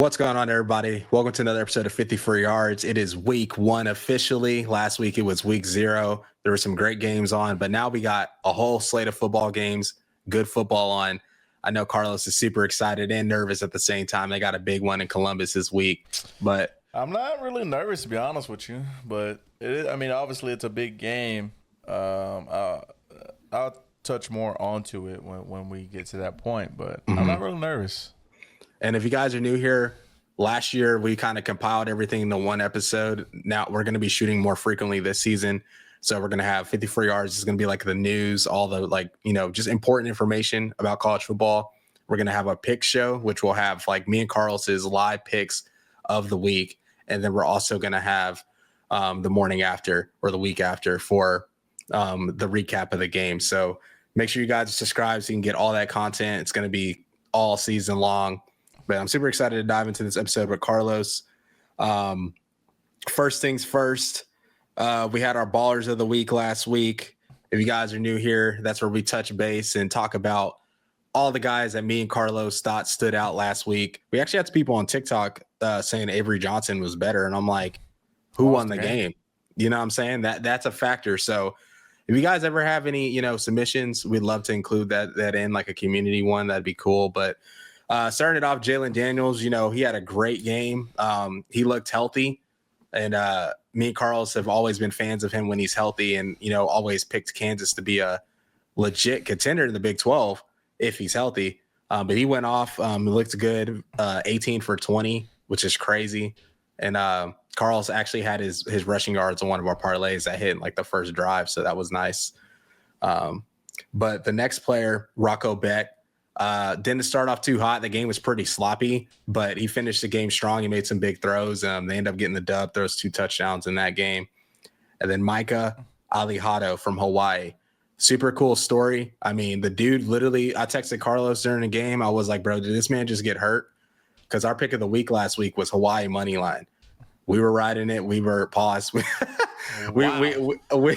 What's going on, everybody? Welcome to another episode of 54 Yards. It is week 1 officially. Last week it was week 0. There were some great games on, but now we got a whole slate of football games, good football on. I know Carlos is super excited and nervous at the same time. They got a big one in Columbus this week, but I'm not really nervous, to be honest with you. But obviously it's a big game. I'll touch more onto it when we get to that point, but I'm not really nervous. And if you guys are new here, last year we kind of compiled everything into one episode. Now we're going to be shooting more frequently this season. So we're going to have 54 yards. It's going to be like the news, all the just important information about college football. We're going to have a pick show, which will have like me and Carlos's live picks of the week. And then we're also going to have the morning after or the week after for the recap of the game. So make sure you guys subscribe so you can get all that content. It's going to be all season long. But I'm super excited to dive into this episode with Carlos. First things first, we had our Ballers of the Week last week. If you guys are new here, that's where we touch base and talk about all the guys that me and Carlos thought stood out last week. We actually had some people on TikTok saying Avery Johnson was better. And I'm like, who won the game? You know what I'm saying? That's a factor. So if you guys ever have any, submissions, we'd love to include that in like a community one. That'd be cool. But starting it off, Jalon Daniels, he had a great game. He looked healthy. And me and Carlos have always been fans of him when he's healthy and, always picked Kansas to be a legit contender in the Big 12 if he's healthy. But he went off. He looked good, 18 for 20, which is crazy. And Carlos actually had his rushing yards on one of our parlays that hit like the first drive. So that was nice. But the next player, Rocco Becht, didn't start off too hot. The game was pretty sloppy, but he finished the game strong. He made some big throws. They ended up getting the dub, throws 2 touchdowns in that game. And then Micah Alejado from Hawaii. Super cool story. I mean, the dude literally, I texted Carlos during the game. I was like, bro, did this man just get hurt? Because our pick of the week last week was Hawaii money line. We were riding it. We were paused. we were, we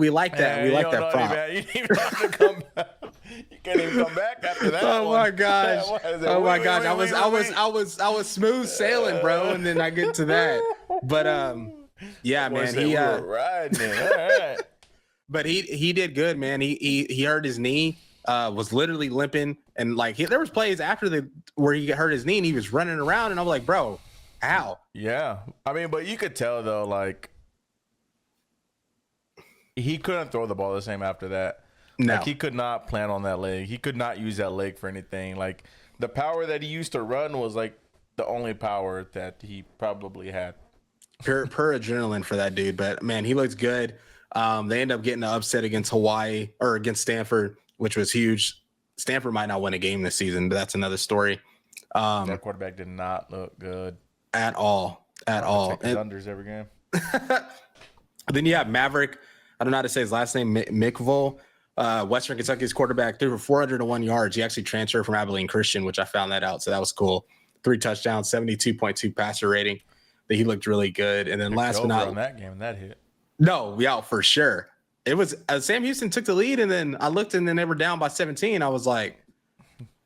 like that. We like that prop. You didn't even have to come back. You can't even come back after that. Oh my gosh! Oh my gosh! I was smooth sailing, bro, and then I get to that. But yeah, man, he riding it. All right. But he did good, man. He hurt his knee. Was literally limping, and like there was plays after where he hurt his knee and he was running around, and I'm like, bro, how? Yeah, I mean, but you could tell though, like. He couldn't throw the ball the same after that. No. Like, he could not plan on that leg. He could not use that leg for anything. Like, the power that he used to run was, like, the only power that he probably had. Pure adrenaline for that dude. But, man, he looks good. They end up getting an upset against Hawaii or against Stanford, which was huge. Stanford might not win a game this season, but that's another story. That quarterback did not look good. At all. At all. Take his unders every game. Then you have Maverick. I don't know how to say his last name, McIvo. Western Kentucky's quarterback, threw for 401 yards. He actually transferred from Abilene Christian, which I found that out. So that was cool. 3 touchdowns, 72.2 passer rating. That he looked really good. And then last but not on that game, that hit. No, yeah, for sure. It was Sam Houston took the lead, and then I looked, and then they were down by 17. I was like,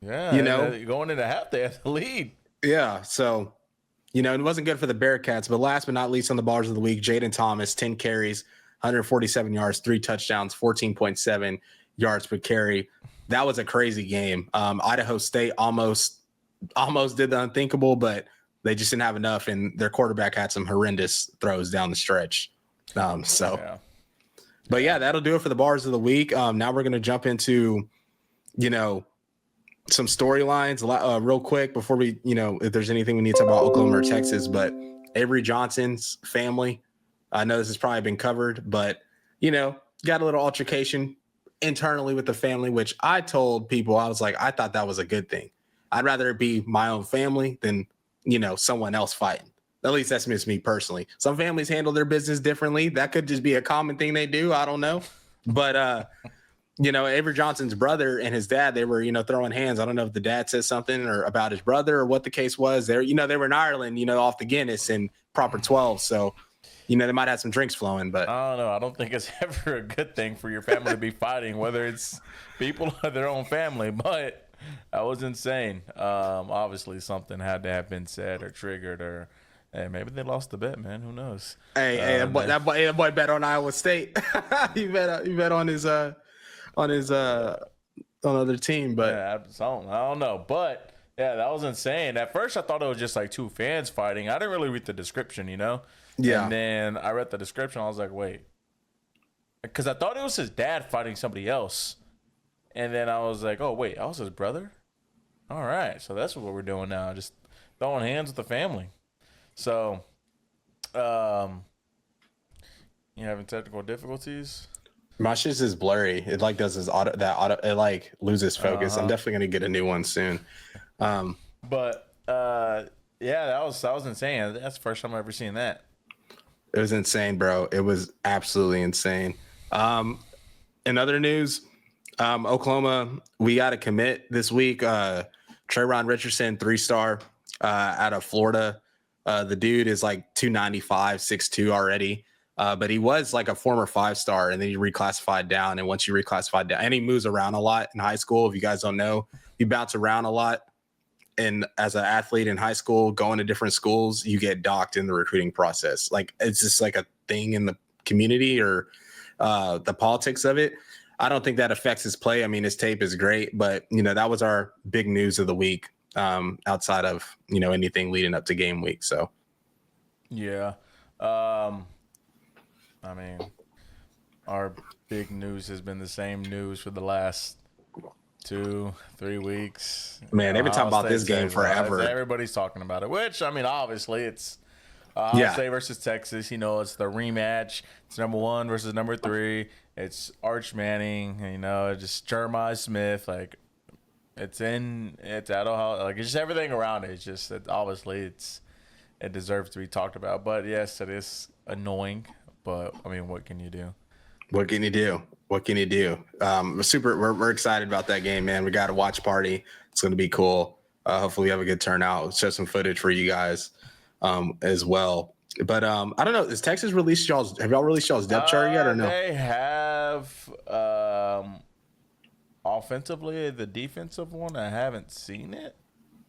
yeah, going into half, they had the lead. Yeah, so it wasn't good for the Bearcats. But last but not least, on the Ballers of the Week, Jaiden Thomas, 10 carries. 147 yards, 3 touchdowns, 14.7 yards per carry. That was a crazy game. Idaho State almost did the unthinkable, but they just didn't have enough, and their quarterback had some horrendous throws down the stretch. But yeah, that'll do it for the Bars of the Week. Now we're going to jump into, some storylines real quick before we, if there's anything we need to talk about Oklahoma or Texas. But Avery Johnson's family, I know this has probably been covered, but, got a little altercation internally with the family, which I told people, I was like, I thought that was a good thing. I'd rather it be my own family than, someone else fighting. At least that's just me personally. Some families handle their business differently. That could just be a common thing they do. I don't know. But, Avery Johnson's brother and his dad, they were, throwing hands. I don't know if the dad said something or about his brother or what the case was. They were in Ireland, off the Guinness in proper 12. So they might have some drinks flowing, but I don't know. I don't think it's ever a good thing for your family to be fighting, whether it's people or their own family. But that was insane. Obviously, something had to have been said or triggered, or maybe they lost the bet, man. Who knows? Hey, that boy bet on Iowa State. He bet on his other team, but I don't know. But yeah, that was insane. At first, I thought it was just like two fans fighting. I didn't really read the description, Yeah. And then I read the description. I was like, wait, because I thought it was his dad fighting somebody else, and then I was like, oh wait, that was his brother. All right, so that's what we're doing now, just throwing hands with the family. So, you having technical difficulties? My shit is blurry. It like does this auto. It like loses focus. I'm definitely gonna get a new one soon. But yeah, that was insane. That's the first time I've ever seen that. It was insane, bro. It was absolutely insane. In other news, Oklahoma, we got to commit this week. Trayvon Richardson, 3-star out of Florida. The dude is like 295, 6'2" already. But he was like a former 5-star, and then he reclassified down. And once you reclassified down, and he moves around a lot in high school. If you guys don't know, you bounce around a lot. And as an athlete in high school, going to different schools, you get docked in the recruiting process. Like, it's just like a thing in the community or the politics of it. I don't think that affects his play. I mean, his tape is great, but that was our big news of the week, outside of anything leading up to game week. So yeah, I mean, our big news has been the same news for the last 2-3 weeks. Man, they've been talking about this game forever. Everybody's talking about it, which, I mean, obviously it's Ohio State versus Texas. It's the rematch. It's number 1 versus number 3. It's Arch Manning, just Jeremiah Smith. Like, it's at Ohio. Like, it's just everything around it. It's just that obviously it deserves to be talked about. But yes, it is annoying. But I mean, what can you do? What can you do? We're excited about that game, man. We got a watch party. It's going to be cool. Hopefully we have a good turnout. We'll show some footage for you guys as well. But I don't know. Has Texas released have y'all released y'all's depth chart yet or no? They have offensively. The defensive one, I haven't seen it.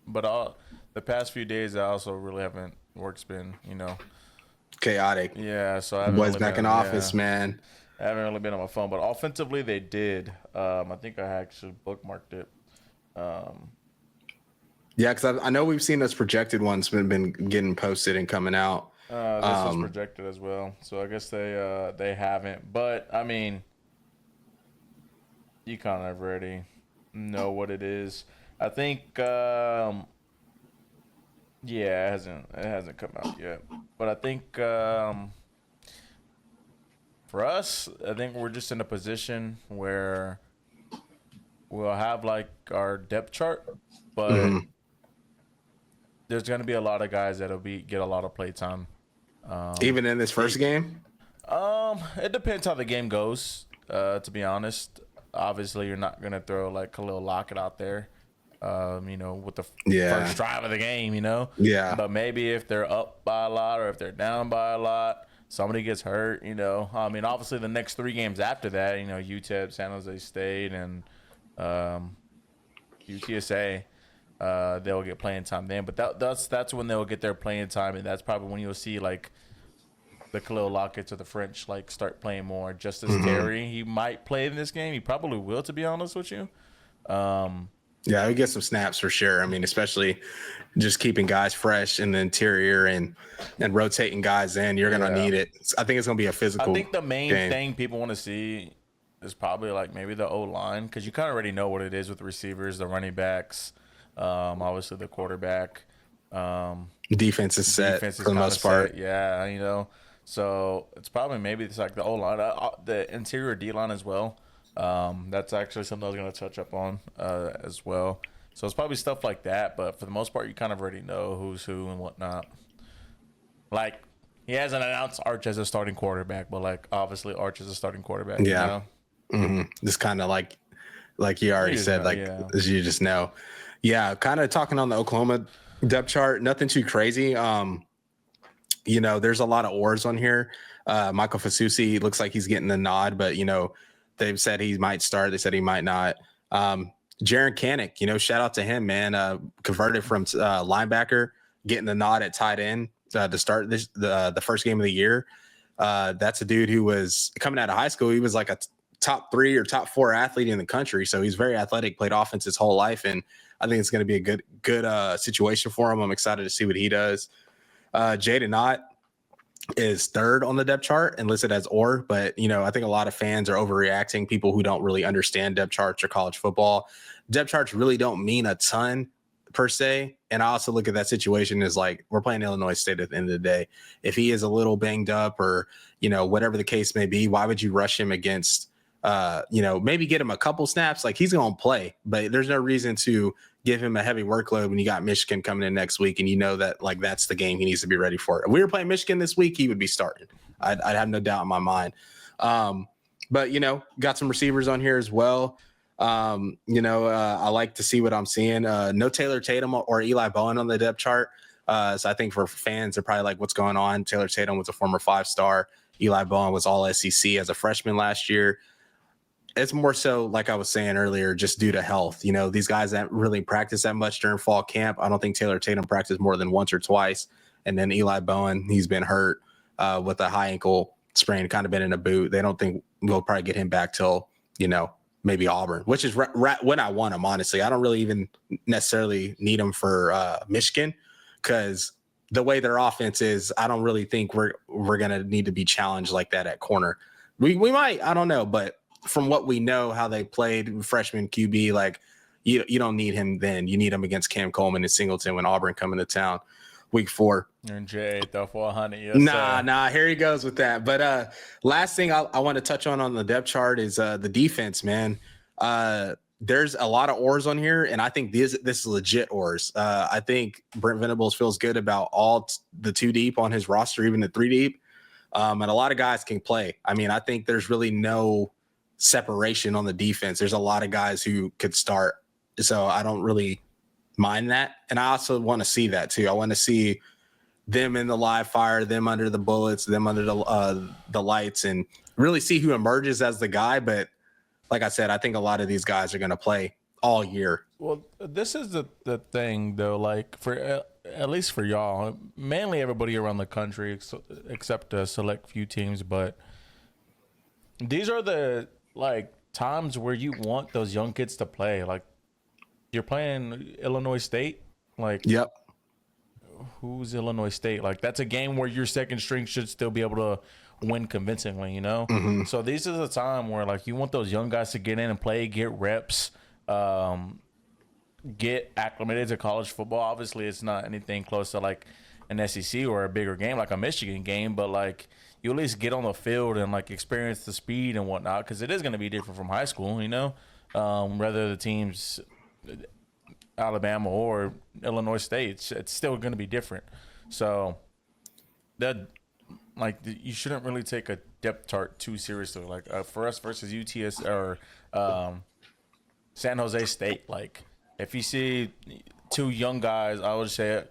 But the past few days, I also really haven't. Work's been, chaotic. Yeah, so I haven't boys back in office, man. I haven't really been on my phone, but offensively they did. I think I actually bookmarked it. Yeah, because I know we've seen those projected ones been getting posted and coming out. This was projected as well, so I guess they haven't. But I mean, you kind of already know what it is. I think. Yeah, it hasn't come out yet. But I think for us, I think we're just in a position where we'll have like our depth chart, but there's going to be a lot of guys that'll get a lot of play time. Even in this first game? It depends how the game goes, to be honest. Obviously, you're not going to throw like Khalil Lockett out there. With the first drive of the game, Yeah. But maybe if they're up by a lot or if they're down by a lot, somebody gets hurt, I mean, obviously the next 3 games after that, UTEP, San Jose State, and UTSA, they'll get playing time then. But that's when they'll get their playing time, and that's probably when you'll see, like, the Khalil Lockett or the French, like, start playing more. Justice Terry, he might play in this game. He probably will, to be honest with you. Yeah, we get some snaps for sure. I mean, especially just keeping guys fresh in the interior and rotating guys in. You're going to need it. I think it's going to be a physical I think the main game. thing people want to see is probably like maybe the O-line, because you kind of already know what it is with receivers, the running backs, obviously the quarterback. Defense is set for the most part. Yeah, So it's probably maybe it's like the O-line, the interior D-line as well. That's actually something I was going to touch up on as well. So it's probably stuff like that, but for the most part, you kind of already know who's who and whatnot. Like, he hasn't announced Arch as a starting quarterback, but like obviously Arch is a starting quarterback. Yeah, just kind of like you already said, as you just know. Yeah, kind of talking on the Oklahoma depth chart, nothing too crazy. there's a lot of oars on here. Michael Fasusi looks like he's getting the nod, but, they've said he might start. They said he might not. Jaron Kanik, shout out to him, man. Converted from linebacker, getting the nod at tight end to start the first game of the year. That's a dude who was coming out of high school. He was like a top 3 or top 4 athlete in the country. So he's very athletic, played offense his whole life. And I think it's going to be a good situation for him. I'm excited to see what he does. Jaiden Thomas is third on the depth chart and listed as OR, but I think a lot of fans are overreacting. People who don't really understand depth charts or college football, depth charts really don't mean a ton per se. And I also look at that situation as like, we're playing Illinois State at the end of the day. If he is a little banged up or, whatever the case may be, why would you rush him against, maybe get him a couple snaps? Like, he's going to play, but there's no reason to give him a heavy workload when you got Michigan coming in next week. And that like, that's the game he needs to be ready for. If we were playing Michigan this week, he would be starting. I'd have no doubt in my mind. But got some receivers on here as well. I like to see what I'm seeing. No Taylor Tatum or Eli Bowen on the depth chart. So I think for fans, they're probably like, what's going on? Taylor Tatum was a former 5-star. Eli Bowen was all SEC as a freshman last year. It's more so, like I was saying earlier, just due to health. These guys that really practice that much during fall camp. I don't think Taylor Tatum practiced more than once or twice. And then Eli Bowen, he's been hurt with a high ankle sprain, kind of been in a boot. They don't think we'll probably get him back till, maybe Auburn, which is when I want him, honestly. I don't really even necessarily need him for Michigan because the way their offense is, I don't really think we're going to need to be challenged like that at corner. We might, I don't know, but from what we know, how they played freshman QB, like you don't need him then. You need him against Cam Coleman and Singleton when Auburn come into town week 4. And Jay, the 400. Yes, nah, here he goes with that. But last thing I want to touch on the depth chart is the defense, man. There's a lot of oars on here, and I think this is legit oars. I think Brent Venables feels good about all the 2 deep on his roster, even the 3 deep. And a lot of guys can play. I mean, I think there's really no separation on the defense. There's a lot of guys who could start. So I don't really mind that. And I also want to see that too. I want to see them in the live fire, them under the bullets, them under the lights, and really see who emerges as the guy. But like I said, I think a lot of these guys are going to play all year. Well, this is the thing though, like for at least for y'all, mainly everybody around the country except a select few teams, but these are the like times where you want those young kids to play. Like, you're playing Illinois State. Like, yep. Who's Illinois State? Like, that's a game where your second string should still be able to win convincingly, Mm-hmm. So these are the time where like you want those young guys to get in and play, get reps, get acclimated to college football. Obviously, it's not anything close to like an SEC or a bigger game like a Michigan game, but like you at least get on the field and like experience the speed and whatnot, because it is going to be different from high school, whether the team's Alabama or Illinois State, it's still going to be different. So that you shouldn't really take a depth chart too seriously. Like for us versus UTS or San Jose State, like if you see 2 young guys, I would say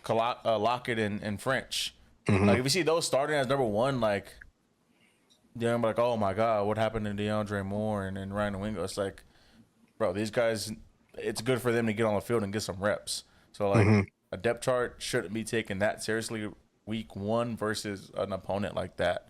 Lockett and French. Mm-hmm. Like if you see those starting as number 1, like I'm like, oh my God, what happened to DeAndre Moore and Ryan Wingo? It's like, bro, these guys, it's good for them to get on the field and get some reps. So like a depth chart shouldn't be taken that seriously week 1 versus an opponent like that.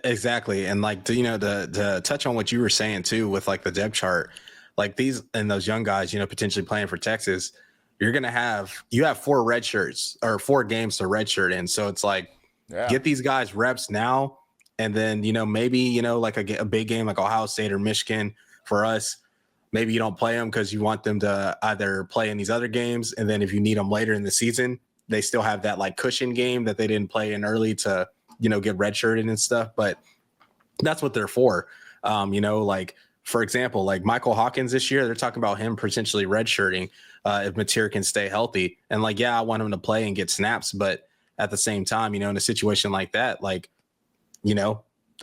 Exactly. And like, to touch on what you were saying too, with like the depth chart, like these and those young guys, potentially playing for Texas, you have 4 red shirts or 4 games to redshirt in. So it's like, get these guys reps now. And then, maybe, like a big game like Ohio State or Michigan for us, maybe you don't play them because you want them to either play in these other games. And then if you need them later in the season, they still have that like cushion game that they didn't play in early to, get redshirted and stuff. But that's what they're for. Like, for example, like Michael Hawkins this year, they're talking about him potentially redshirting if Mateer can stay healthy. And like, I want him to play and get snaps. But at the same time, in a situation like that, like,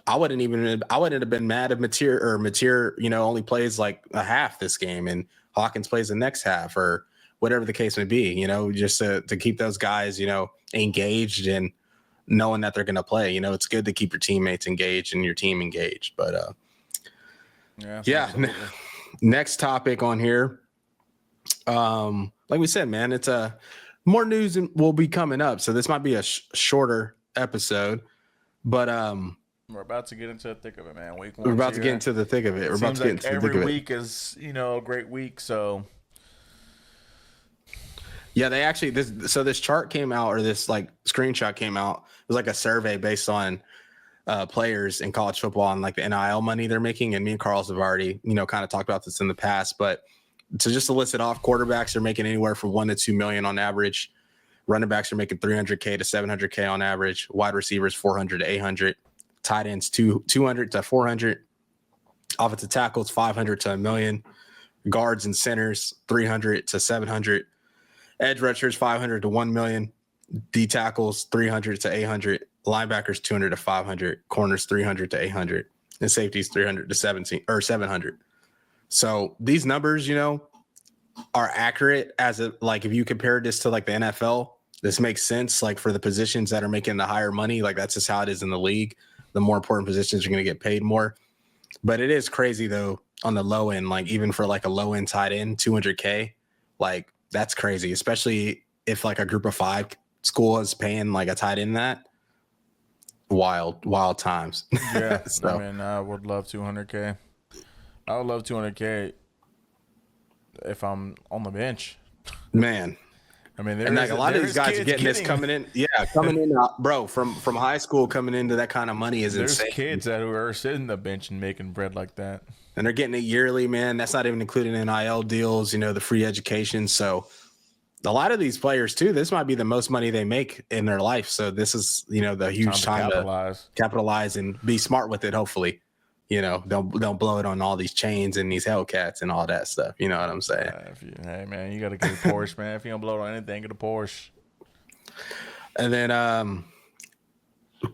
I wouldn't have been mad if Mateer, only plays like a half this game and Hawkins plays the next half or whatever the case may be, just to keep those guys, engaged and knowing that they're going to play. It's good to keep your teammates engaged and your team engaged. But yeah. Next topic on here. Like we said, man, it's more news will be coming up. So this might be a shorter episode, but we're about to get into the thick of it, man. Week 1. We're about to get into the thick of it. We're about to get into the thick of it. Every week is, a great week. So yeah, they actually this chart came out, or this like screenshot came out. It was like a survey based on players in college football and like the NIL money they're making. And me and Carlos have already, kind of talked about this in the past, but just to list it off, quarterbacks are making anywhere from $1 to $2 million on average. Running backs are making $300K to $700K on average. Wide receivers $400 to $800. Tight ends $200 to $400. Offensive tackles $500 to $1 million. Guards and centers $300 to $700. Edge rushers $500 to $1 million. D tackles $300 to $800. Linebackers $200 to $500. Corners $300 to $800. And safeties $300 to $700. So these numbers, are accurate as if you compare this to like the NFL, this makes sense. Like for the positions that are making the higher money, like that's just how it is in the league. The more important positions are going to get paid more. But it is crazy though on the low end, like even for like a low end tight end, $200K, like that's crazy, especially if like a group of 5 school is paying like a tight end that. Wild times. Yeah. So. I mean, I would love $200K. I would love $200K if I'm on the bench. Man. I mean, and like a lot of these guys are getting this coming in. Yeah, coming in, bro, from high school coming into that kind of money is insane. There's kids that are sitting the bench and making bread like that. And they're getting it yearly, man. That's not even including NIL deals, the free education. So a lot of these players too, this might be the most money they make in their life. So this is, the huge time to capitalize and be smart with it, hopefully. Don't blow it on all these chains and these Hellcats and all that stuff. You know what I'm saying? Hey, man, you got to get a Porsche, man. If you don't blow it on anything, get a Porsche. And then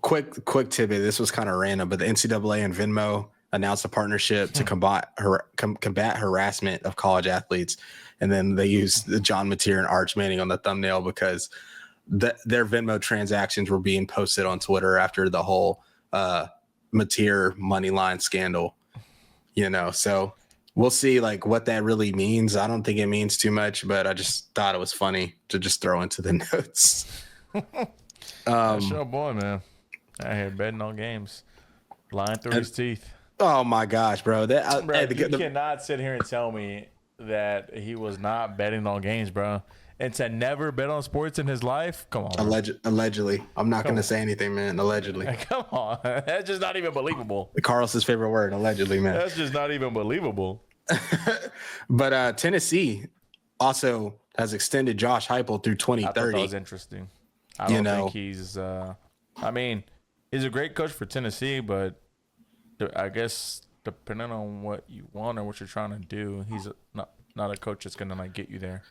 quick tidbit. This was kind of random, but the NCAA and Venmo announced a partnership to combat harassment of college athletes. And then they used the John Mateer and Arch Manning on the thumbnail because their Venmo transactions were being posted on Twitter after the whole Mateer money line scandal, so we'll see like what that really means. I don't think it means too much, but I just thought it was funny to just throw into the notes. That's your boy, man. I here betting on games, lying through his teeth. Oh my gosh, bro! You cannot sit here and tell me that he was not betting on games, bro. And to never bet on sports in his life? Come on. Allegedly. I'm not going to say anything, man. Allegedly. Come on. That's just not even believable. Carlos's favorite word, allegedly, man. That's just not even believable. But Tennessee also has extended Josh Heupel through 2030. I thought that was interesting. I don't think he's he's a great coach for Tennessee, but I guess depending on what you want or what you're trying to do, he's not a coach that's going to get you there.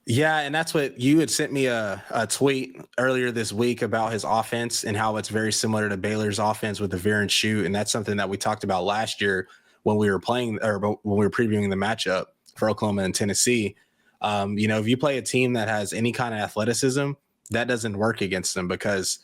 Yeah, and that's what you had sent me a tweet earlier this week about his offense and how it's very similar to Baylor's offense with the veer and shoot. And that's something that we talked about last year when we were playing or when we were previewing the matchup for Oklahoma and Tennessee. If you play a team that has any kind of athleticism, that doesn't work against them because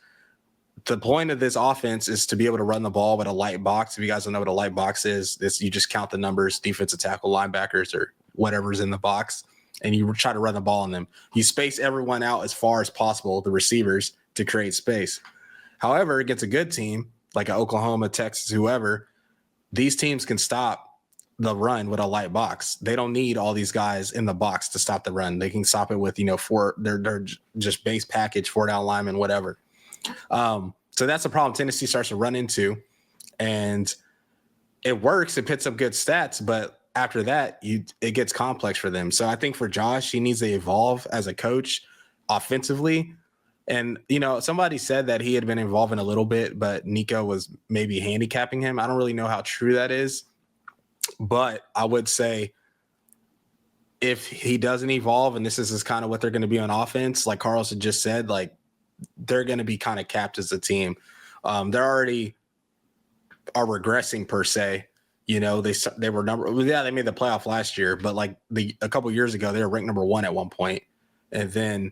the point of this offense is to be able to run the ball with a light box. If you guys don't know what a light box is, you just count the numbers, defensive tackle, linebackers, or whatever's in the box. And you try to run the ball on them. You space everyone out as far as possible, the receivers, to create space. However, against a good team like Oklahoma, Texas, whoever, these teams can stop the run with a light box. They don't need all these guys in the box to stop the run. They can stop it with, 4, they're just base package, 4-down linemen, whatever. So that's a problem Tennessee starts to run into. And it works. It puts up good stats, but after that, it gets complex for them. So I think for Josh, he needs to evolve as a coach offensively. And, somebody said that he had been involved in a little bit, but Nico was maybe handicapping him. I don't really know how true that is. But I would say if he doesn't evolve, and this is kind of what they're going to be on offense, like Carlos had just said, like they're going to be kind of capped as a team. They're already are regressing per se. They were they made the playoff last year, but like a couple years ago, they were ranked number 1 at one point. And then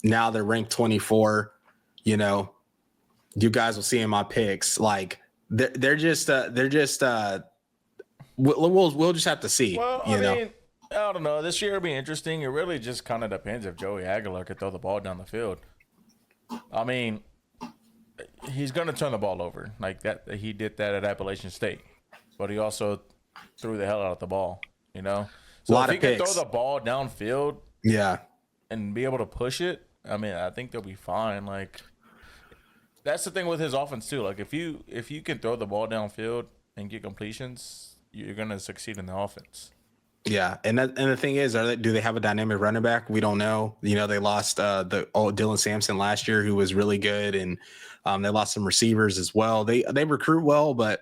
now they're ranked 24, you guys will see in my picks. Like they're just we'll just have to see. Well, You I know, mean, I don't know. This year will be interesting. It really just kind of depends if Joey Aguilar could throw the ball down the field. I mean, he's going to turn the ball over like that. He did that at Appalachian State, but he also threw the hell out of the ball. You know, so if he can throw the ball downfield, yeah, and be able to push it, I mean, I think they'll be fine. Like that's the thing with his offense too. Like if you can throw the ball downfield and get completions, you're going to succeed in the offense. Yeah, and the thing is, do they have a dynamic running back? We don't know. You know, they lost Dylan Sampson last year, who was really good, and they lost some receivers as well. They recruit well, but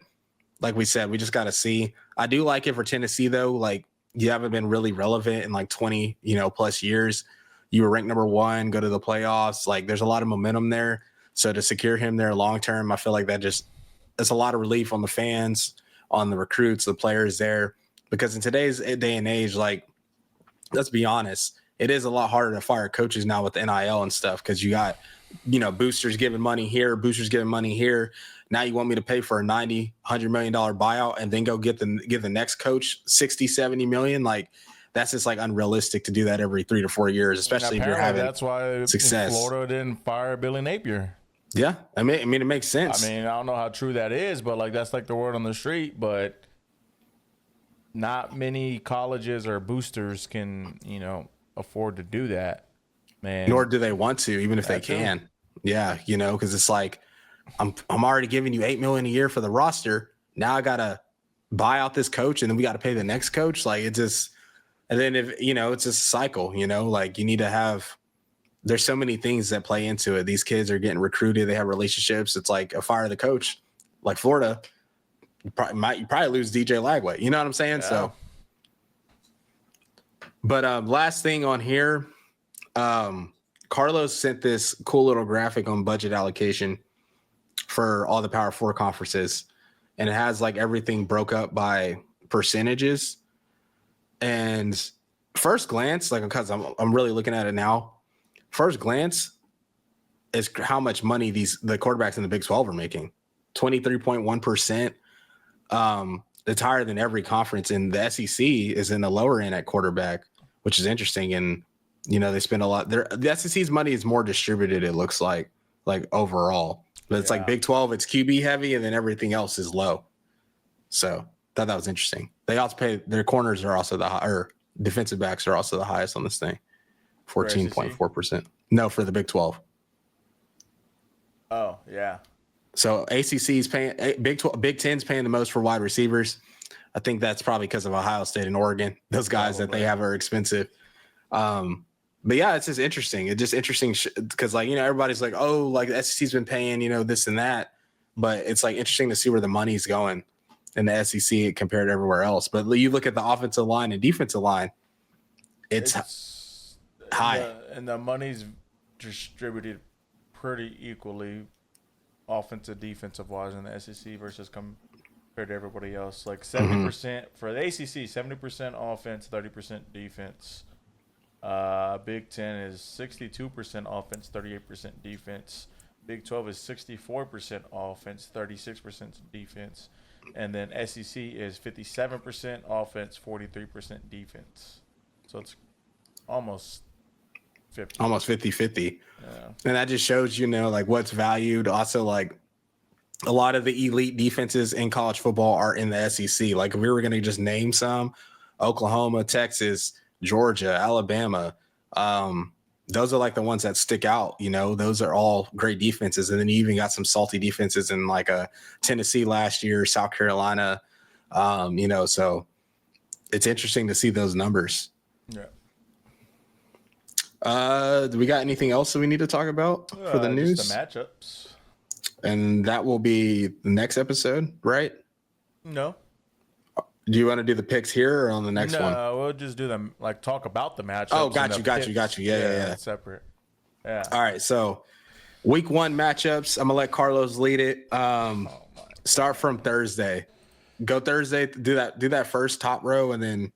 like we said, we just got to see. I do like it for Tennessee though. Like you haven't been really relevant in like 20 plus years. You were ranked number 1, go to the playoffs. Like there's a lot of momentum there. So to secure him there long term, I feel like that's a lot of relief on the fans, on the recruits, the players there. Because in today's day and age, like, let's be honest, it is a lot harder to fire coaches now with the NIL and stuff because you got, boosters giving money here, boosters giving money here. Now you want me to pay for a $90, $100 million buyout and then go give the next coach 60, 70 million. Like, that's just like unrealistic to do that every 3 to 4 years, especially if you're having that's why success. Florida didn't fire Billy Napier. Yeah, I mean, it makes sense. I mean, I don't know how true that is, but like that's like the word on the street. But not many colleges or boosters can, afford to do that, man. Nor do they want to, even if they can. Yeah, because it's like I'm already giving you $8 million a year for the roster. Now I gotta buy out this coach, and then we got to pay the next coach. Like it just, and then if it's just a cycle. Like you need to have. There's so many things that play into it. These kids are getting recruited. They have relationships. It's like a fire the coach, like Florida. You probably lose DJ Lagway. You know what I'm saying? Yeah. So, but last thing on here, Carlos sent this cool little graphic on budget allocation for all the Power 4 conferences, and it has like everything broke up by percentages. And first glance, like because I'm really looking at it now, first glance is how much money the quarterbacks in the Big 12 are making, 23.1%. It's higher than every conference, and the SEC is in the lower end at quarterback, which is interesting. And they spend a lot. The SEC's money is more distributed. It looks like overall, but it's like Big 12. It's QB heavy, and then everything else is low. So thought that was interesting. They also pay their corners are also defensive backs are also the highest on this thing, 14.4%. No, for the Big 12. Oh yeah. So ACC is paying Big 10's paying the most for wide receivers. I think that's probably because of Ohio State and Oregon. Those guys that they have are expensive. But yeah, it's just interesting. It's just interesting because everybody's like, oh, like the SEC's been paying, this and that. But it's like interesting to see where the money's going in the SEC compared to everywhere else. But you look at the offensive line and defensive line, it's high. And the money's distributed pretty equally. Offensive, defensive wise in the SEC versus compared to everybody else. Like 70% for the ACC, 70% offense, 30% defense. Big 10 is 62% offense, 38% defense. Big 12 is 64% offense, 36% defense. And then SEC is 57% offense, 43% defense. So it's almost 50. Almost 50-50. Yeah. And that just shows, like what's valued. Also, like a lot of the elite defenses in college football are in the SEC. Like if we were going to just name some, Oklahoma, Texas, Georgia, Alabama, those are like the ones that stick out. Those are all great defenses. And then you even got some salty defenses in like a Tennessee last year, South Carolina, so it's interesting to see those numbers. Yeah. Do we got anything else that we need to talk about for the news? Just the matchups. And that will be the next episode, right? No. Do you want to do the picks here or on the next one? No, we'll just do them, like talk about the matchups. Oh, got you. Yeah. Separate. Yeah. All right. So week 1 matchups. I'm going to let Carlos lead it. Start from Thursday. Go Thursday. Do that first top row, and then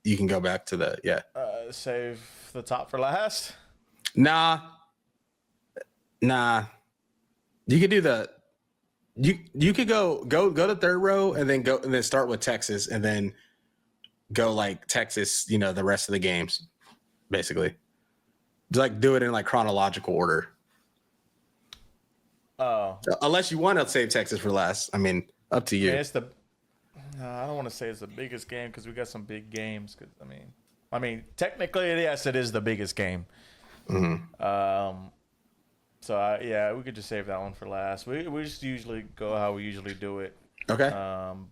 you can go back to save the top for last? Nah. You could do you could go to third row and then start with Texas and then go like Texas, the rest of the games, basically. Like do it in like chronological order. Oh, unless you want to save Texas for last. I mean, up to you. I don't want to say it's the biggest game because we got some big games. Because I mean, technically, yes, it is the biggest game. Mm-hmm. So we could just save that one for last. We just usually go how we usually do it. Okay.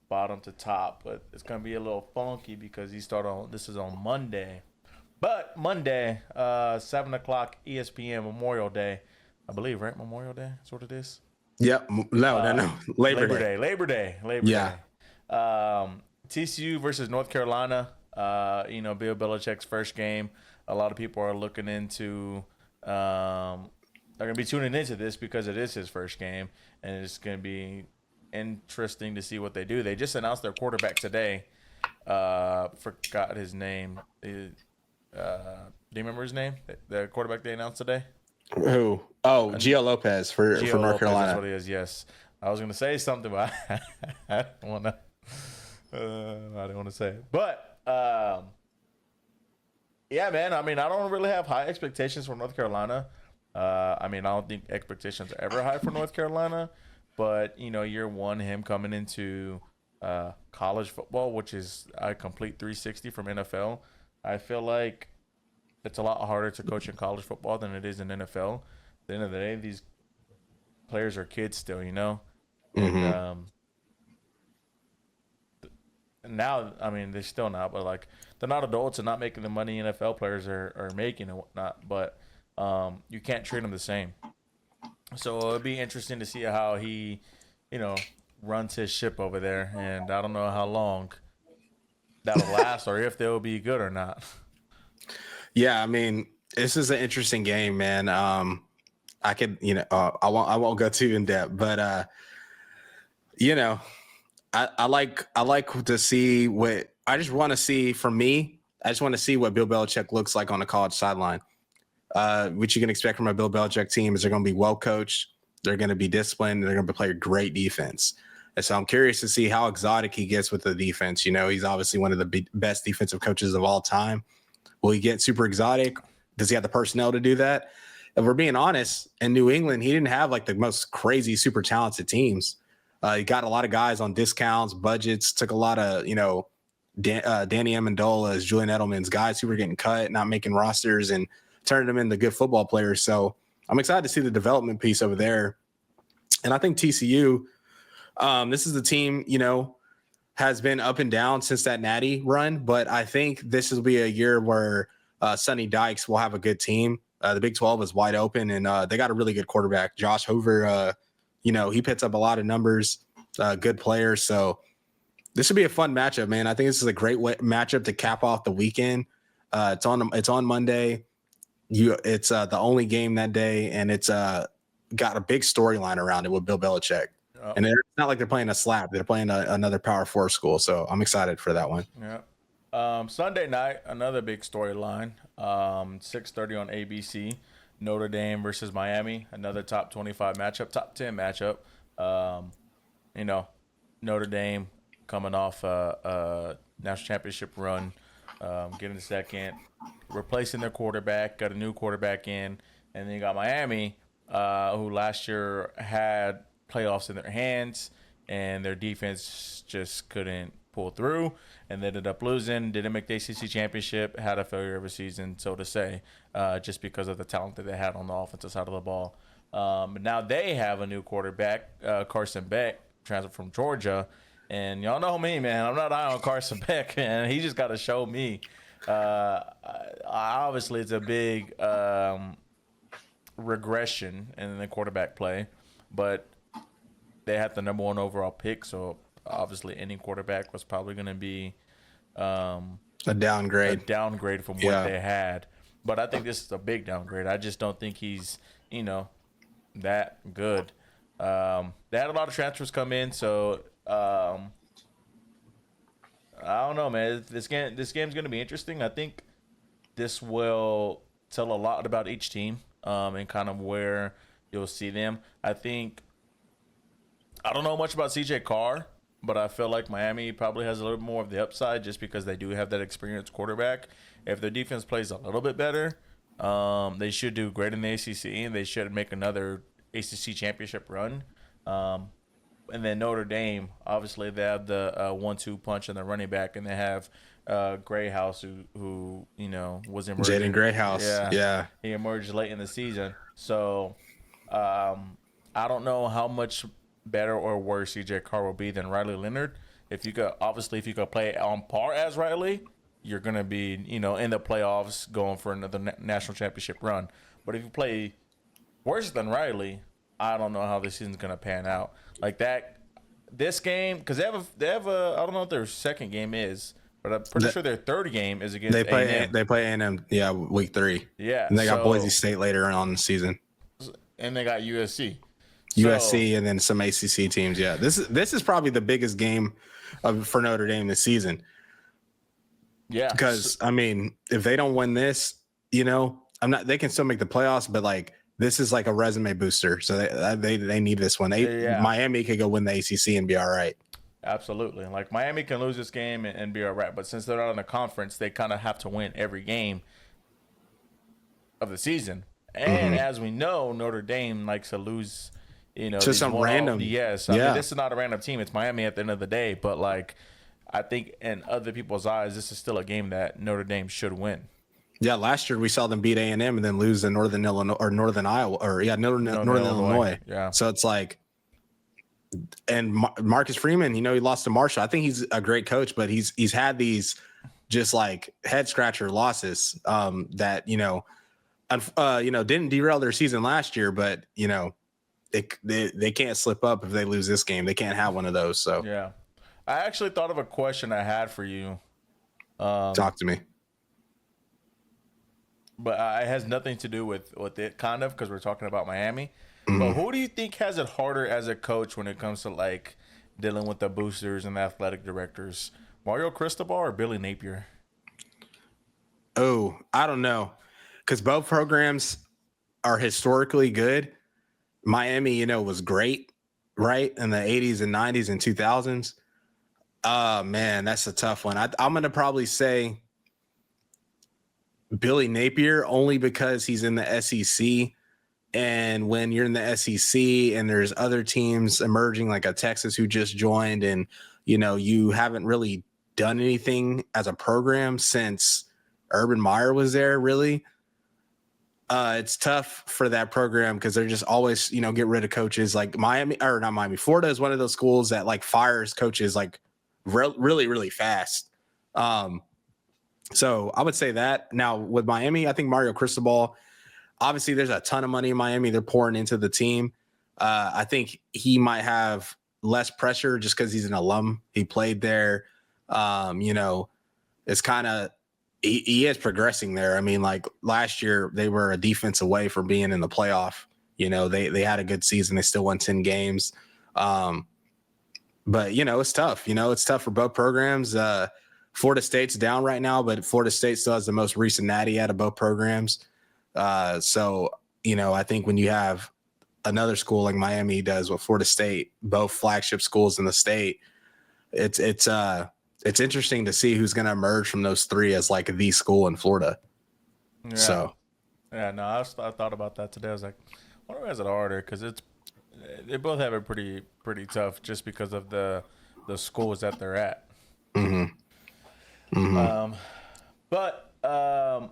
Bottom to top, but it's gonna be a little funky because this is on Monday. But Monday, 7:00 ESPN Memorial Day, I believe, right? Memorial Day, that's what it is. Yep. No. Labor Day. Labor Day. Yeah. TCU versus North Carolina. Bill Belichick's first game. A lot of people are looking into. They're gonna be tuning into this because it is his first game, and it's gonna be interesting to see what they do. They just announced their quarterback today. Forgot his name. Do you remember his name? The quarterback they announced today? Who? Oh, Gio Lopez for North Carolina. That's what he is. Yes, I was gonna say something, but I don't want to. I didn't want to say it, but yeah, man. I mean, I don't really have high expectations for North Carolina. I don't think expectations are ever high for North Carolina, but year one, him coming into college football, which is a complete 360 from NFL. I feel like it's a lot harder to coach in college football than it is in NFL. At the end of the day, these players are kids still, Mm-hmm. And now, they're still not, but like they're not adults and not making the money NFL players are making and whatnot. But you can't treat them the same. So it'll be interesting to see how he, runs his ship over there. And I don't know how long that'll last or if they'll be good or not. Yeah, I mean, this is an interesting game, man. I could, I won't go too in depth, but I like to see what I just want to see from me. I just want to see what Bill Belichick looks like on a college sideline. What you can expect from a Bill Belichick team is they're going to be well coached, they're going to be disciplined, they're going to play a great defense. And so I'm curious to see how exotic he gets with the defense. He's obviously one of the best defensive coaches of all time. Will he get super exotic? Does he have the personnel to do that? If we're being honest, in New England, he didn't have like the most crazy, super talented teams. He got a lot of guys on discounts, budgets, took a lot of, Danny Amendolas, Julian Edelman's guys who were getting cut, not making rosters and turning them into good football players. So I'm excited to see the development piece over there. And I think TCU, this is the team, has been up and down since that Natty run. But I think this will be a year where Sonny Dykes will have a good team. The Big 12 is wide open, and they got a really good quarterback. Josh Hoover, he picks up a lot of numbers, good player. So this should be a fun matchup, man. I think this is a great matchup to cap off the weekend. It's on Monday. It's the only game that day, and it's got a big storyline around it with Bill Belichick. Oh. And it's not like they're playing a slap; they're playing another Power 4 school. So I'm excited for that one. Yeah. Sunday night, another big storyline. 6:30 on ABC. Notre Dame versus Miami, another top 25 matchup, top 10 matchup. Notre Dame coming off a national championship run, getting second, replacing their quarterback, got a new quarterback in, and then you got Miami, who last year had playoffs in their hands, and their defense just couldn't pull through, and they ended up losing, didn't make the ACC championship, had a failure of a season, so to say, just because of the talent that they had on the offensive side of the ball. But now they have a new quarterback, Carson Beck, transferred from Georgia, and y'all know me, man. I'm not high on Carson Beck, and he just got to show me. Obviously, it's a big regression in the quarterback play, but they had the number 1 overall pick, so obviously any quarterback was probably going to be a downgrade. From what they had. But I think this is a big downgrade. I just don't think he's, that good. They had a lot of transfers come in, so I don't know, man. This game's going to be interesting. I think this will tell a lot about each team and kind of where you'll see them. I think I don't know much about CJ Carr, but I feel like Miami probably has a little more of the upside just because they do have that experienced quarterback. If their defense plays a little bit better, they should do great in the ACC, and they should make another ACC championship run. And then Notre Dame, obviously, they have the 1-2 punch in the running back, and they have Grayhouse, who was emerging. Jaden Grayhouse, yeah, he emerged late in the season. So I don't know how much better or worse CJ Carr will be than Riley Leonard. If you could play on par as Riley, you're gonna be in the playoffs, going for another national championship run. But if you play worse than Riley, I don't know how this season's gonna pan out. Like that, this game, because they have a I don't know what their second game is, but I'm pretty sure their third game is against A&M. They play A&M, week 3. Yeah, and they got Boise State later on in the season, and they got USC, and then some ACC teams. Yeah, this is probably the biggest game for Notre Dame this season. Yeah, because I mean, if they don't win this, they can still make the playoffs, but like. This is like a resume booster, so they need this one. Miami could go win the ACC and be all right. Absolutely. Like Miami can lose this game and be all right, but since they're not in the conference, they kind of have to win every game of the season. And as we know, Notre Dame likes to lose, to some random. Yes, I mean, this is not a random team. It's Miami at the end of the day, but like I think in other people's eyes, this is still a game that Notre Dame should win. Yeah, last year we saw them beat A&M and then lose to Northern Illinois or Northern Iowa Northern Illinois. Yeah. So it's like, and Marcus Freeman, he lost to Marshall. I think he's a great coach, but he's had these just like head scratcher losses that didn't derail their season last year, but they can't slip up if they lose this game. They can't have one of those. So yeah, I actually thought of a question I had for you. Talk to me. But it has nothing to do with it, kind of, because we're talking about Miami. But who do you think has it harder as a coach when it comes to, like, dealing with the boosters and the athletic directors? Mario Cristobal or Billy Napier? Oh, I don't know. Because both programs are historically good. Miami, was great, right? In the 80s and 90s and 2000s. Oh, man, that's a tough one. I'm going to probably say Billy Napier, only because he's in the SEC, and when you're in the SEC and there's other teams emerging like a Texas who just joined, and you haven't really done anything as a program since Urban Meyer was there, really, it's tough for that program because they're just always get rid of coaches. Like Florida is one of those schools that like fires coaches like really, really fast. So I would say that. Now with Miami, I think Mario Cristobal, obviously there's a ton of money in Miami. They're pouring into the team. I think he might have less pressure just because he's an alum. He played there. It's kind of, he is progressing there. I mean, like last year they were a defense away from being in the playoff. They had a good season. They still won 10 games. But it's tough. It's tough for both programs. Florida State's down right now, but Florida State still has the most recent natty out of both programs. So I think when you have another school like Miami does with Florida State, both flagship schools in the state, it's interesting to see who's going to emerge from those three as like the school in Florida. Yeah. So, yeah, no, I thought about that today. I was like, I wonder who has it harder, because they both have it pretty tough just because of the schools that they're at. But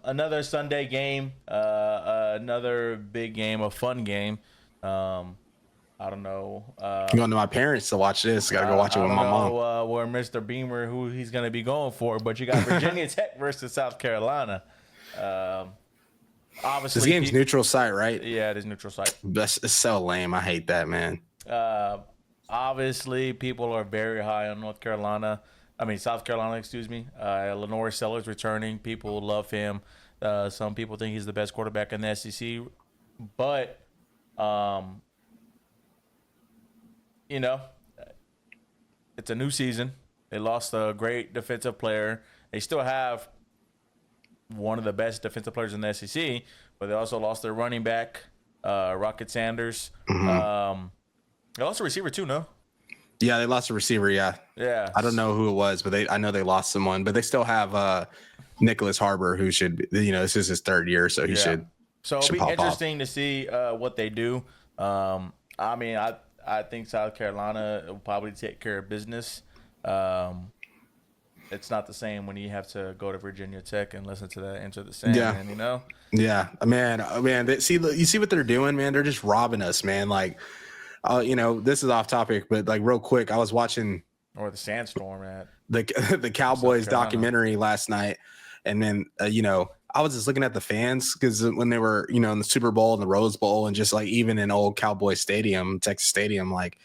another Sunday game, another big game, a fun game. I don't know. I'm going to my parents to watch this. Got to go watch it with my mom. Where Mr. Beamer, who he's going to be going for, but you got Virginia Tech versus South Carolina. Obviously, this game's neutral site, right? Yeah, it is neutral site. It's so lame. I hate that, man. Obviously, people are very high on South Carolina, excuse me. Lenore Sellers returning. People love him. Some people think he's the best quarterback in the SEC. But, it's a new season. They lost a great defensive player. They still have one of the best defensive players in the SEC, but they also lost their running back, Rocket Sanders. They lost a receiver too, no? Yeah, they lost a receiver. Yeah. Yeah. I don't know who it was, but I know they lost someone. But they still have Nicholas Harbor, who should, this is his third year, so he should. So it'll be pop interesting to see what they do. I mean, I think South Carolina will probably take care of business. It's not the same when you have to go to Virginia Tech and listen to that Enter the Sandman, you know? Yeah, man. You see what they're doing, man? They're just robbing us, man. Like, this is off topic, but like real quick, I was watching Or the Sandstorm at the Cowboys documentary last night, and then I was just looking at the fans because when they were in the Super Bowl and the Rose Bowl and just like even in old Cowboy Stadium, Texas Stadium, like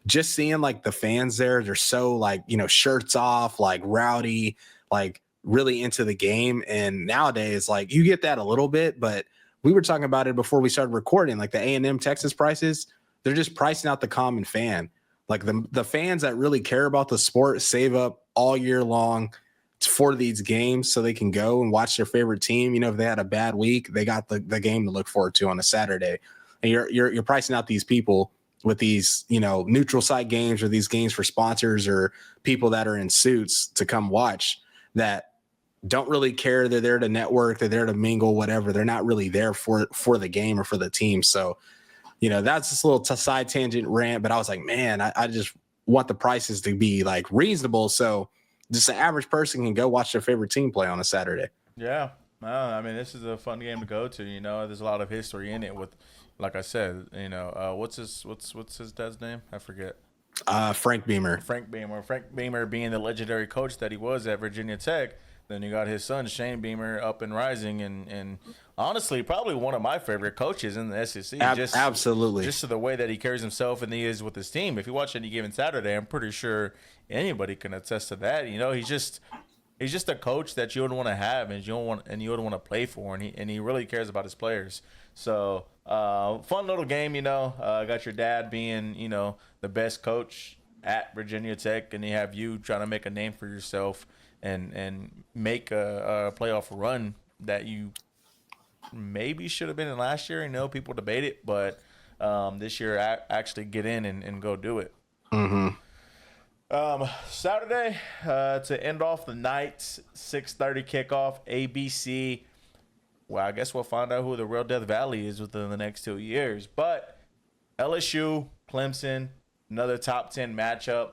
just seeing like the fans there, they're so like shirts off, like rowdy, like really into the game. And nowadays, like you get that a little bit, but we were talking about it before we started recording, like the A&M Texas prices, they're just pricing out the common fan. Like the fans that really care about the sport save up all year long for these games so they can go and watch their favorite team. If they had a bad week, they got the game to look forward to on a Saturday. And you're pricing out these people with these, neutral site games or these games for sponsors or people that are in suits to come watch that don't really care. They're there to network. They're there to mingle, whatever. They're not really there for the game or for the team. So, that's just a little side tangent rant, but I was like, man, I just want the prices to be like reasonable. So just an average person can go watch their favorite team play on a Saturday. Yeah. I mean, this is a fun game to go to, there's a lot of history in it with, like I said, what's his dad's name? I forget. Frank Beamer. Frank Beamer being the legendary coach that he was at Virginia Tech. Then you got his son, Shane Beamer, up and rising, and honestly, probably one of my favorite coaches in the SEC. Absolutely. Just to the way that he carries himself and he is with his team. If you watch any given Saturday, I'm pretty sure anybody can attest to that. He's just a coach that you would want to have and you would want to play for, and he really cares about his players. So fun little game, got your dad being, the best coach at Virginia Tech, and you have you trying to make a name for yourself and make a playoff run that you maybe should have been in last year. People debate it, but this year actually get in and go do it. Mm-hmm. Saturday to end off the night, 6:30 kickoff, ABC. Well, I guess we'll find out who the real Death Valley is within the next 2 years. But LSU, Clemson, another top 10 matchup.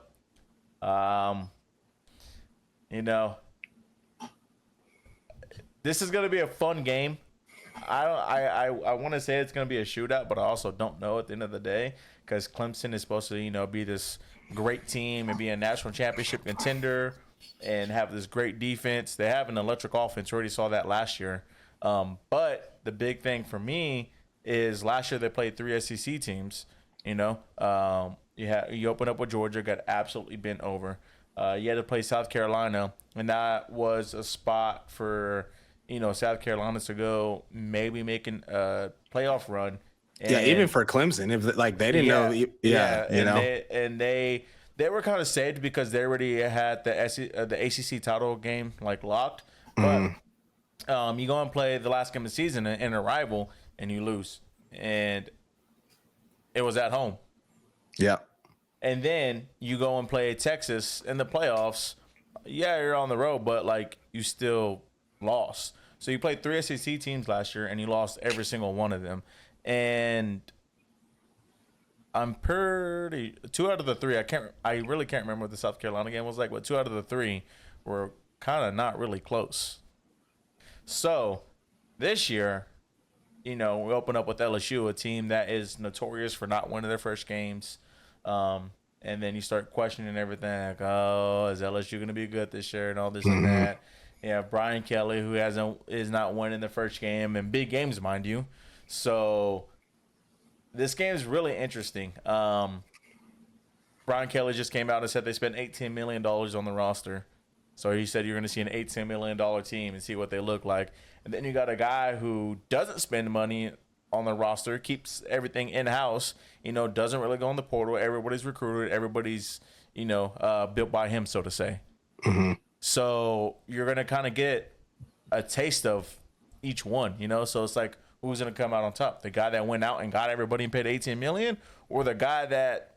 This is going to be a fun game. I want to say it's going to be a shootout, but I also don't know at the end of the day because Clemson is supposed to, be this great team and be a national championship contender and have this great defense. They have an electric offense. We already saw that last year. But the big thing for me is last year they played 3 SEC teams. You open up with Georgia, got absolutely bent over. You had to play South Carolina, and that was a spot for South Carolina to go maybe making a playoff run. And, even for Clemson, if they didn't know, they were kind of saved because they already had the ACC title game locked. But you go and play the last game of the season in a rival and you lose, and it was at home. Yeah. And then you go and play Texas in the playoffs. Yeah, you're on the road, but you still lost. So you played 3 SEC teams last year and you lost every single one of them. And I'm 2 out of the 3. I really can't remember what the South Carolina game was like, but 2 out of the 3 were kind of not really close. So this year, we open up with LSU, a team that is notorious for not winning their first games. And then you start questioning everything like, oh, is LSU going to be good this year and all this and that. Yeah, Brian Kelly, who is not winning the first game and big games, mind you. So this game is really interesting. Brian Kelly just came out and said they spent $18 million on the roster. So he said you're going to see an $18 million team and see what they look like. And then you got a guy who doesn't spend money on the roster, keeps everything in-house, doesn't really go in the portal. Everybody's recruited. Everybody's, built by him, so to say. Mm-hmm. So you're going to kind of get a taste of each one, So it's like, who's going to come out on top? The guy that went out and got everybody and paid $18 million, or the guy that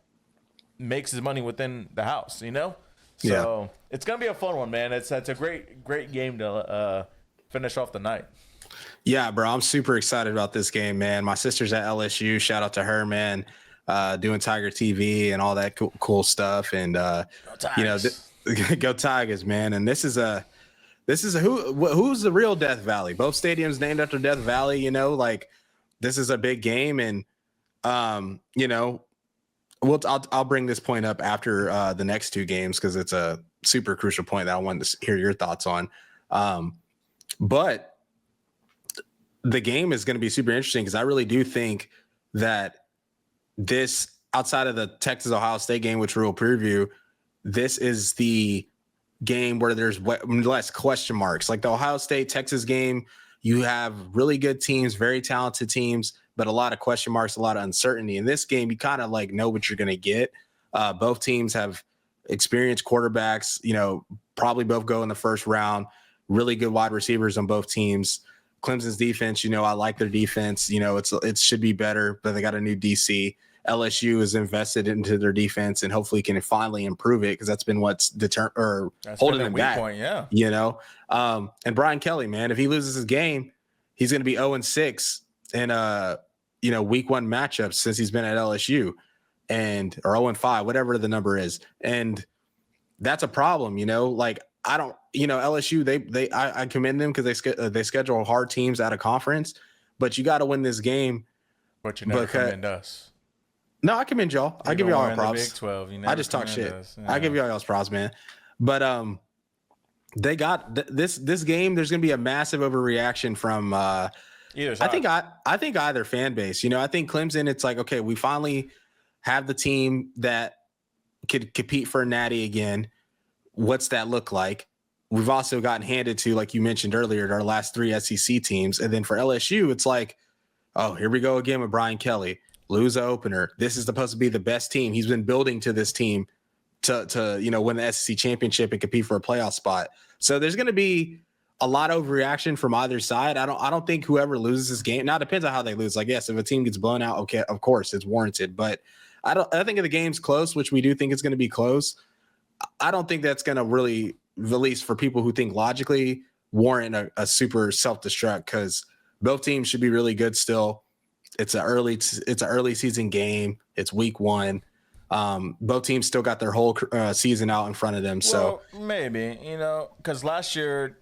makes his money within the house, you know? So it's going to be a fun one, man. It's a great game to finish off the night. Yeah, bro, I'm super excited about this game, man. My sister's at LSU. Shout out to her, man, doing Tiger TV and all that cool stuff. And, you know, go Tigers, man. And this is who's the real Death Valley? Both stadiums named after Death Valley, you know, like this is a big game. And, you know, I'll bring this point up after the next two games because it's a super crucial point that I wanted to hear your thoughts on. But the game is going to be super interesting because I really do think that this, outside of the Texas-Ohio State game, which we'll preview, this is the game where there's less question marks. Like the Ohio State-Texas game, you have really good teams, very talented teams, but a lot of question marks, a lot of uncertainty. In this game, you kind of like know what you're going to get. Both teams have experienced quarterbacks, you know, probably both go in the first round, really good wide receivers on both teams. Clemson's defense, you know, I like their defense. You know, it should be better, but they got a new DC. LSU is invested into their defense and hopefully can finally improve it because that's been what's holding them back. Point, yeah. You know, and Brian Kelly, man, if he loses his game, he's going to be 0-6 in you know, week one matchups since he's been at LSU, or 0-5, whatever the number is, and that's a problem. You know, like I don't. You know, LSU, I commend them because they schedule hard teams out of conference, but you got to win this game. But you never commend us. No, I commend y'all. I give y'all our props. Big 12, I just talk shit. I give y'all y'all's props, man. But they got this game. There's gonna be a massive overreaction from either side. I think either fan base. You know, I think Clemson. It's like, okay, we finally have the team that could compete for a natty again. What's that look like? We've also gotten handed to, like you mentioned earlier, our last three SEC teams. And then for LSU, it's like, oh, here we go again with Brian Kelly. Lose the opener. This is supposed to be the best team. He's been building to this team to you know, win the SEC championship and compete for a playoff spot. So there's going to be a lot of overreaction from either side. I don't think whoever loses this game, now it depends on how they lose. Like, yes, if a team gets blown out, okay, of course it's warranted. But I think if the game's close, which we do think it's going to be close, I don't think that's going to really, at least for people who think logically, warrant a super self-destruct because both teams should be really good still. It's an early season game. It's week one. Both teams still got their whole season out in front of them. So maybe, you know, because last year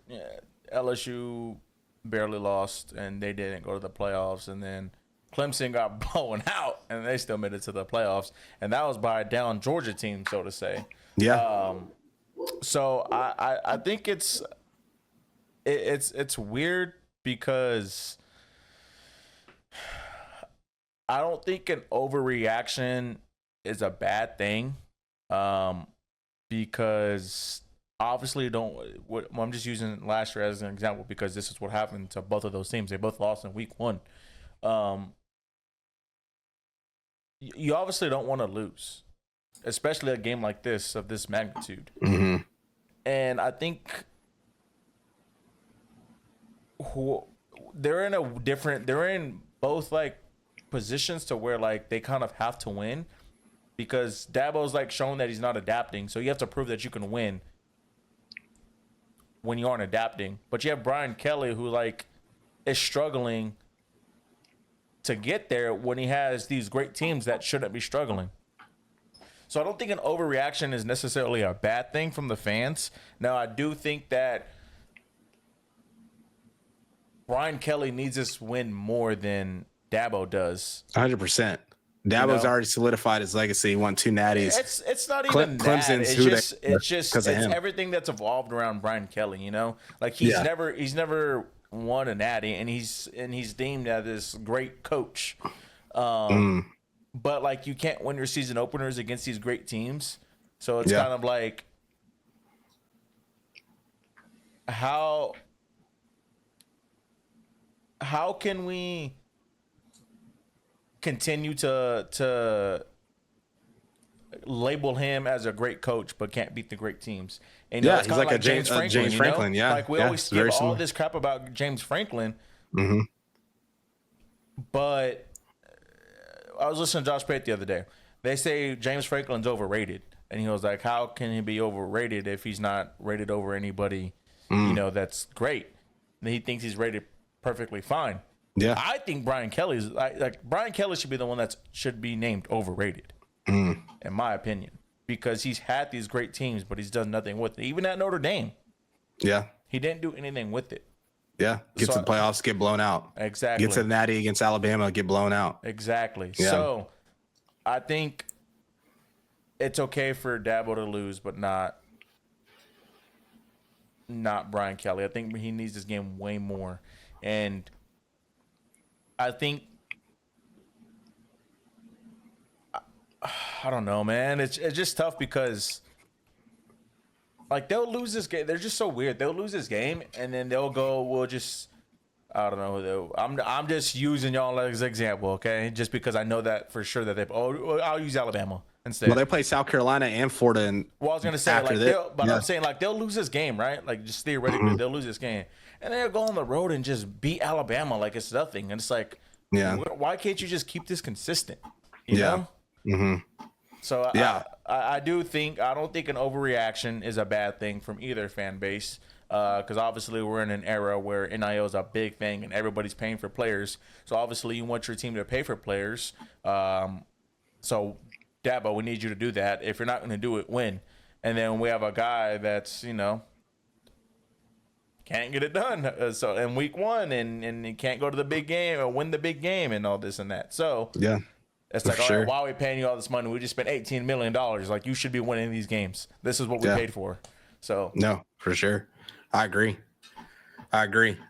LSU barely lost and they didn't go to the playoffs, and then Clemson got blown out and they still made it to the playoffs, and that was by a down Georgia team, so to say. Yeah. So I think it's weird because I don't think an overreaction is a bad thing, because obviously I'm just using last year as an example because this is what happened to both of those teams. They both lost in week one. You obviously don't want to lose, especially a game like this of this magnitude. Mm-hmm. And I think they're in both like positions to where like they kind of have to win, because Dabo's like shown that he's not adapting. So you have to prove that you can win when you aren't adapting. But you have Brian Kelly who like is struggling to get there when he has these great teams that shouldn't be struggling. So I don't think an overreaction is necessarily a bad thing from the fans. Now, I do think that Brian Kelly needs this win more than Dabo does. 100%. Dabo's already solidified his legacy. He won 2 natties. It's not even Clemson's it's everything that's evolved around Brian Kelly. You know, like he's never won a natty, and he's deemed as this great coach. But like you can't win your season openers against these great teams, so it's kind of like how can we continue to label him as a great coach but can't beat the great teams? And he's like a James Franklin. Yeah, like we always give all this crap about James Franklin. Mm-hmm. But I was listening to Josh Pate the other day. They say James Franklin's overrated. And he was like, how can he be overrated if he's not rated over anybody, that's great? And he thinks he's rated perfectly fine. Yeah. I think Brian Kelly's like Brian Kelly should be the one that should be named overrated, in my opinion, because he's had these great teams, but he's done nothing with it. Even at Notre Dame, he didn't do anything with it. Yeah, get to the playoffs, get blown out. Exactly. Get to the Natty against Alabama, get blown out. Exactly. Yeah. So I think it's okay for Dabo to lose, but not Brian Kelly. I think he needs this game way more. And I think I don't know, man. It's just tough because like they'll lose this game. They're just so weird. They'll lose this game and then they'll go, I don't know. I'm just using y'all as an example, okay? Just because I know that for sure that I'll use Alabama instead. Well, they play South Carolina and Florida. And I was gonna say I'm saying like they'll lose this game, right? Like just theoretically, they'll lose this game, and they'll go on the road and just beat Alabama like it's nothing. And it's like, why can't you just keep this consistent? You know? Mm-hmm. So I don't think an overreaction is a bad thing from either fan base. Because obviously we're in an era where NIL is a big thing and everybody's paying for players. So obviously you want your team to pay for players. So Dabo, we need you to do that. If you're not going to do it, win. And then we have a guy that's can't get it done. So in week one and he can't go to the big game or win the big game and all this and that. So it's like, all right, why are we paying you all this money? We just spent $18 million. Like you should be winning these games. This is what we paid for. So no, for sure. I agree.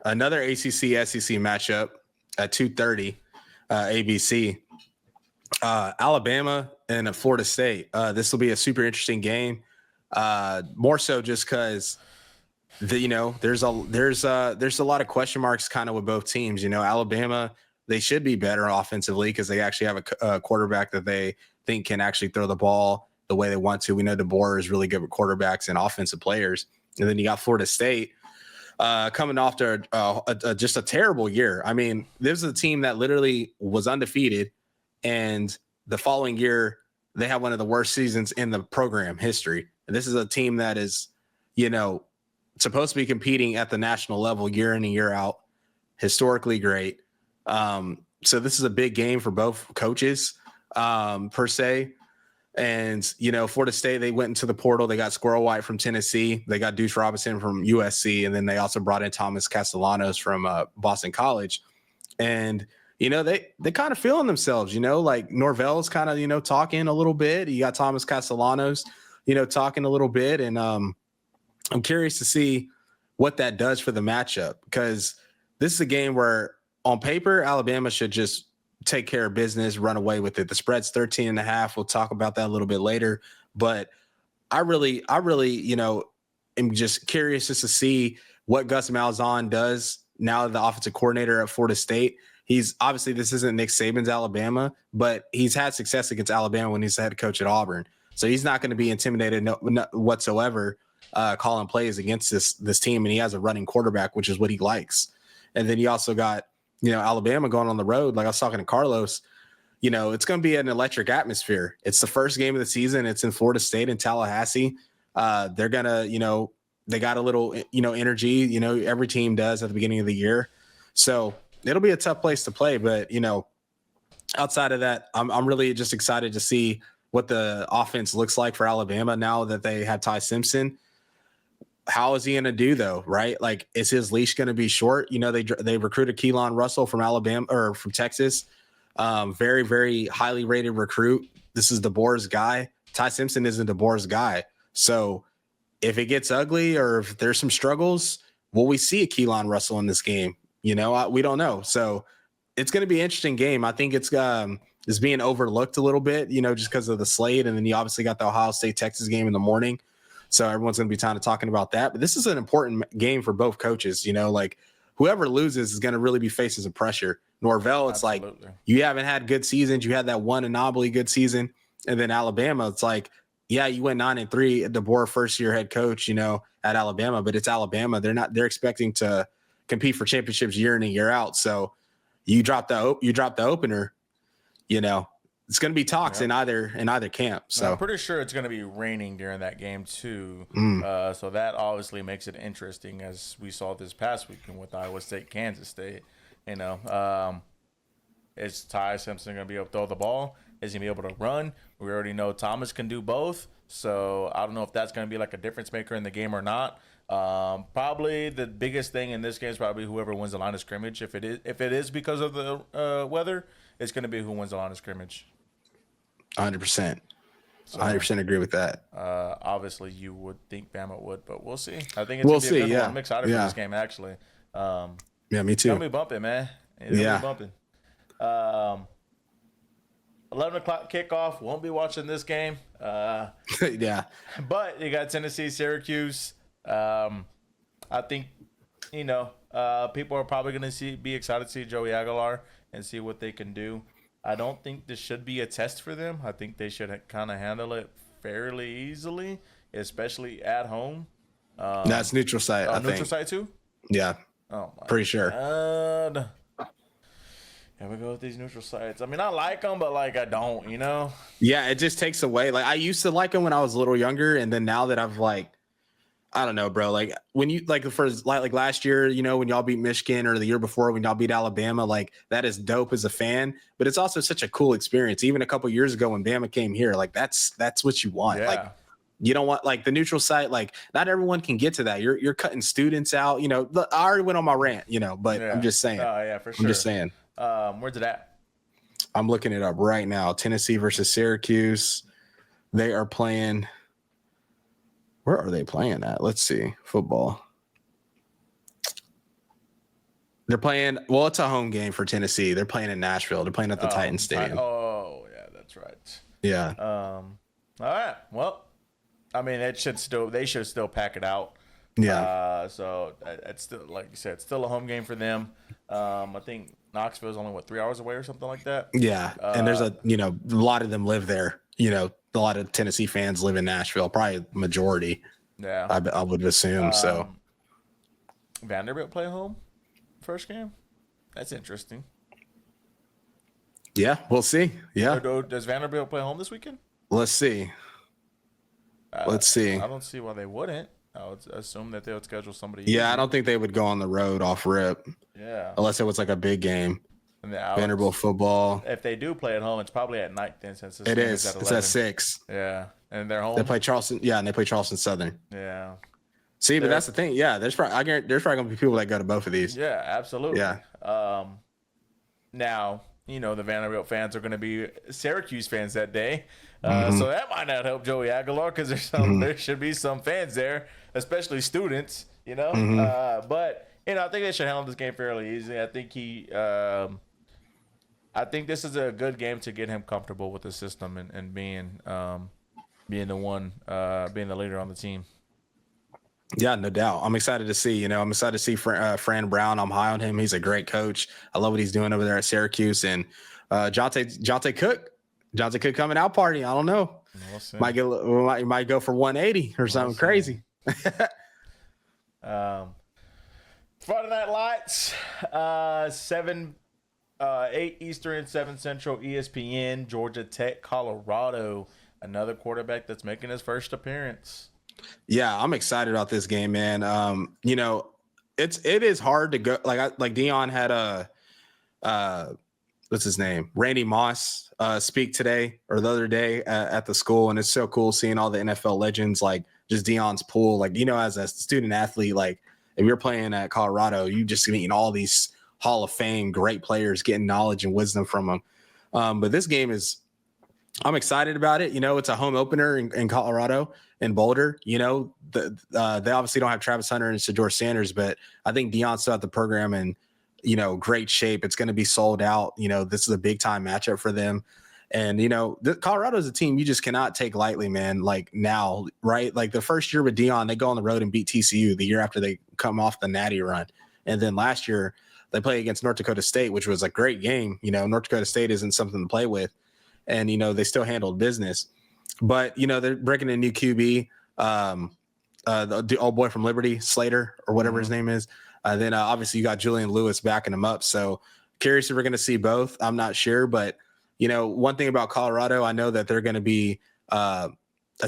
Another ACC SEC matchup at 2:30 ABC. Alabama and Florida State. This will be a super interesting game. More so just because there's a lot of question marks kind of with both teams. Alabama, they should be better offensively because they actually have a quarterback that they think can actually throw the ball the way they want to. We know DeBoer is really good with quarterbacks and offensive players. And then you got Florida State coming off to just a terrible year. I mean, this is a team that literally was undefeated, and the following year they had one of the worst seasons in the program history. And this is a team that is, supposed to be competing at the national level year in and year out, historically great. So this is a big game for both coaches, per se. And, Florida State, they went into the portal. They got Squirrel White from Tennessee. They got Deuce Robinson from USC. And then they also brought in Thomas Castellanos from Boston College. And, they kind of feeling themselves, like Norvell's kind of, talking a little bit. You got Thomas Castellanos, talking a little bit. And I'm curious to see what that does for the matchup, because this is a game where on paper, Alabama should just take care of business, run away with it. The spread's 13.5. We'll talk about that a little bit later. But I really, am just curious just to see what Gus Malzahn does now that the offensive coordinator at Florida State. He's obviously, this isn't Nick Saban's Alabama, but he's had success against Alabama when he's the head coach at Auburn. So he's not going to be intimidated whatsoever calling plays against this team. And he has a running quarterback, which is what he likes. And then you also got, Alabama going on the road. Like I was talking to Carlos, it's going to be an electric atmosphere. It's the first game of the season. It's in Florida State in Tallahassee. They're going to, they got a little, energy, every team does at the beginning of the year. So it'll be a tough place to play. But, outside of that, I'm really just excited to see what the offense looks like for Alabama now that they have Ty Simpson. How is he going to do though? Right? Like, is his leash going to be short? They recruited Keelan Russell from Alabama or from Texas. Very, very highly rated recruit. This is DeBoer's guy. Ty Simpson isn't DeBoer's guy. So if it gets ugly or if there's some struggles, will we see a Keelan Russell in this game? We don't know. So it's going to be an interesting game. I think it's being overlooked a little bit, just because of the slate. And then you obviously got the Ohio State Texas game in the morning. So everyone's going to be kind of talking about that. But this is an important game for both coaches. Like whoever loses is going to really be facing some pressure. Norvell, it's Absolutely. Like you haven't had good seasons. You had that one anomaly good season. And then Alabama, it's like, yeah, you went 9-3 at DeBoer first-year head coach, at Alabama. But it's Alabama. They're expecting to compete for championships year in and year out. So, You drop the opener, it's going to be talks in either camp. So I'm pretty sure it's going to be raining during that game too. So that obviously makes it interesting, as we saw this past weekend with Iowa State, Kansas State. Is Ty Simpson going to be able to throw the ball? Is he going to be able to run? We already know Thomas can do both. So I don't know if that's going to be like a difference maker in the game or not. Probably the biggest thing in this game is probably whoever wins the line of scrimmage. If it is because of the weather, it's going to be who wins the line of scrimmage. 100%. 100% agree with that. Obviously, you would think Bama would, but we'll see. I think it's going to be a good one. I'm excited for this game, actually. Yeah, me too. It's going to be bumping, man. It's going to be bumping. 11 o'clock kickoff. Won't be watching this game. Yeah. But you got Tennessee, Syracuse. I think, people are probably going to be excited to see Joey Aguilar and see what they can do. I don't think this should be a test for them. I think they should kind of handle it fairly easily, especially at home. That's neutral site, I think. Neutral site too? Yeah. Oh, my Pretty sure. God. Here we go with these neutral sites. I mean, I like them, but, I don't, Yeah, it just takes away. I used to like them when I was a little younger, and then now that I've, I don't know, bro. When you the first last year, when y'all beat Michigan, or the year before when y'all beat Alabama, that is dope as a fan. But it's also such a cool experience. Even a couple years ago when Bama came here, that's what you want. Yeah. You don't want the neutral site. Not everyone can get to that. You're cutting students out. I already went on my rant. But I'm just saying. Oh yeah, for sure. I'm just saying. Where's it at? I'm looking it up right now. Tennessee versus Syracuse. They are playing. Where are they playing at? Let's see. Football. They're playing. Well, it's a home game for Tennessee. They're playing in Nashville. They're playing at the Titans Stadium. Oh, yeah, that's right. Yeah. All right. Well, I mean, they should still pack it out. Yeah. So it's still, like you said, it's still a home game for them. I think Knoxville is only 3 hours away or something like that. Yeah. And there's a lot of them live there. A lot of Tennessee fans live in Nashville, probably majority. Yeah. I would assume so. Vanderbilt play home first game? That's interesting. Yeah, we'll see. Yeah. Does Vanderbilt play home this weekend? Let's see. Let's see. I don't see why they wouldn't. I would assume that they would schedule somebody. Yeah, easy. I don't think they would go on the road off rip. Yeah. Unless it was a big game. Vanderbilt football. If they do play at home, it's probably at night then, since it is. It's at 6. Yeah, and they're home. They play Charleston. Yeah, and they play Charleston Southern. Yeah. See, but that's the thing. Yeah, there's probably gonna be people that go to both of these. Yeah, absolutely. Yeah. Now the Vanderbilt fans are going to be Syracuse fans that day, so that might not help Joey Aguilar, because there should be some fans there, especially students. But I think they should handle this game fairly easily. I think this is a good game to get him comfortable with the system and being the leader on the team. Yeah, no doubt. I'm excited to see. I'm excited to see Fran Brown. I'm high on him. He's a great coach. I love what he's doing over there at Syracuse. And Jonte Cook coming out party. I don't know. We'll see. Might go for 180 or something crazy. Friday Night Lights, 8 Eastern, 7 Central, ESPN, Georgia Tech, Colorado. Another quarterback that's making his first appearance. Yeah, I'm excited about this game, man. It is hard to go. Like Dion had what's his name? Randy Moss speak today or the other day at the school, and it's so cool seeing all the NFL legends, just Dion's pool. As a student athlete, if you're playing at Colorado, you just meeting all these Hall of Fame great players, getting knowledge and wisdom from them. But this game I'm excited about it. It's a home opener in Colorado, in Boulder. They obviously don't have Travis Hunter and Shedeur Sanders, but I think Dion's still at the program in, great shape. It's going to be sold out. This is a big time matchup for them. And, Colorado is a team you just cannot take lightly, man. Now, right? The first year with Dion, they go on the road and beat TCU the year after they come off the Natty run. And then last year they play against North Dakota State, which was a great game. North Dakota State isn't something to play with. And, they still handled business. But, they're breaking a new QB, the old boy from Liberty, Slater, or whatever his name is. Then, obviously, you got Julian Lewis backing him up. So, Curious if we're going to see both. I'm not sure, but one thing about Colorado, I know that they're going to be a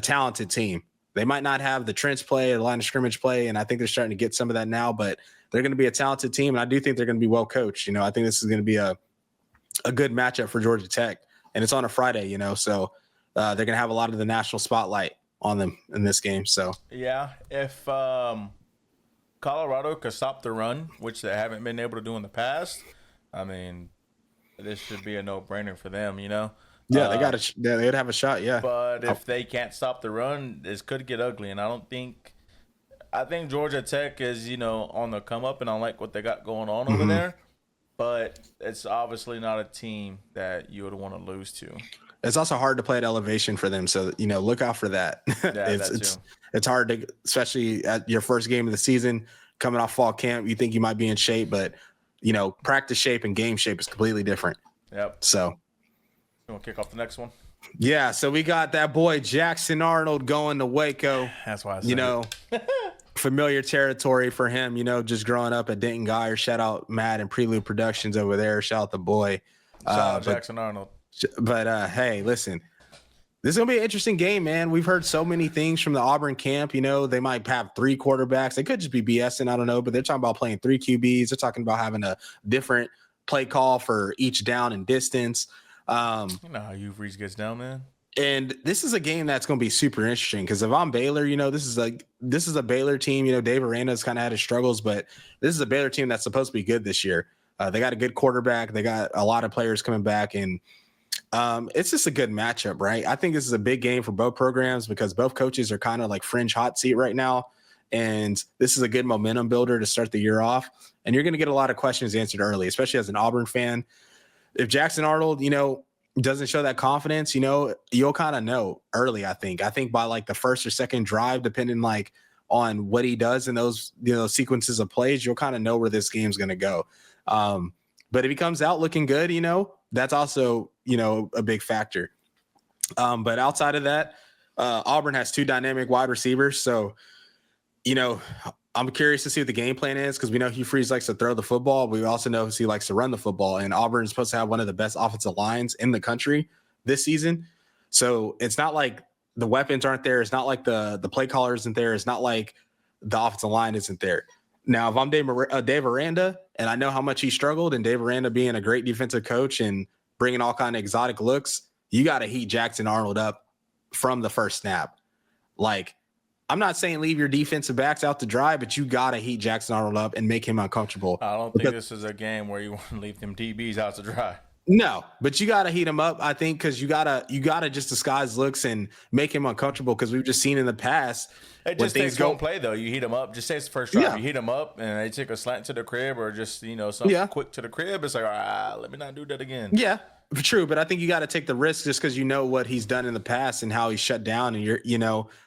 talented team. They might not have the trench play or the line of scrimmage play, and I think they're starting to get some of that now, but they're going to be a talented team, and I do think they're going to be well coached. I think this is going to be a good matchup for Georgia Tech, and it's on a Friday, so they're going to have a lot of the national spotlight on them in this game. So yeah, if Colorado could stop the run, which they haven't been able to do in the past, I mean, this should be a no-brainer for them, Yeah, they'd have a shot, yeah. But if they can't stop the run, this could get ugly, and I think Georgia Tech is, on the come up, and I like what they got going on over there. But it's obviously not a team that you would want to lose to. It's also hard to play at elevation for them, so look out for that. Yeah, it's hard to, especially at your first game of the season, coming off fall camp. You think you might be in shape, but practice shape and game shape is completely different. Yep. So, you want to kick off the next one? Yeah. So we got that boy Jackson Arnold going to Waco. That's why I said familiar territory for him. Just growing up at Denton Geyer. Shout out Matt and Prelude Productions over there. Shout out the boy. Shout out Jackson Arnold. But hey, listen, this is gonna be an interesting game, man. We've heard so many things from the Auburn camp. They might have 3 quarterbacks. They could just be BSing. I don't know, but they're talking about playing 3 QBs. They're talking about having a different play call for each down and distance. You know how Hugh Freeze gets down, man. And this is a game that's going to be super interesting because if I'm Baylor, this is a Baylor team. Dave Aranda's kind of had his struggles, but this is a Baylor team that's supposed to be good this year. They got a good quarterback. They got a lot of players coming back, and it's just a good matchup, right? I think this is a big game for both programs because both coaches are kind of like fringe hot seat right now, and this is a good momentum builder to start the year off. And you're going to get a lot of questions answered early, especially as an Auburn fan. If Jackson Arnold, doesn't show that confidence, you'll kind of know early. I think by like the first or second drive, depending on what he does in those, sequences of plays, you'll kind of know where this game's going to go. But if he comes out looking good, that's also, a big factor. But outside of that, Auburn has 2 dynamic wide receivers. So, I'm curious to see what the game plan is because we know Hugh Freeze likes to throw the football. We also know he likes to run the football, and Auburn is supposed to have one of the best offensive lines in the country this season. So it's not like the weapons aren't there. It's not like the play caller isn't there. It's not like the offensive line isn't there. Now, if I'm Dave Aranda, and I know how much he struggled, and Dave Aranda being a great defensive coach and bringing all kind of exotic looks, you got to heat Jackson Arnold up from the first snap. Like, I'm not saying leave your defensive backs out to dry, but you got to heat Jackson Arnold up and make him uncomfortable. I don't think this is a game where you want to leave them DBs out to dry. No, but you got to heat him up, I think, because you gotta just disguise looks and make him uncomfortable because we've just seen in the past. It just takes one play, though. You heat him up. Just say it's the first drive. Yeah. You heat him up, and they take a slant to the crib or just, something quick to the crib. It's like, all right, let me not do that again. Yeah, true. But I think you got to take the risk just because you know what he's done in the past and how he's shut down and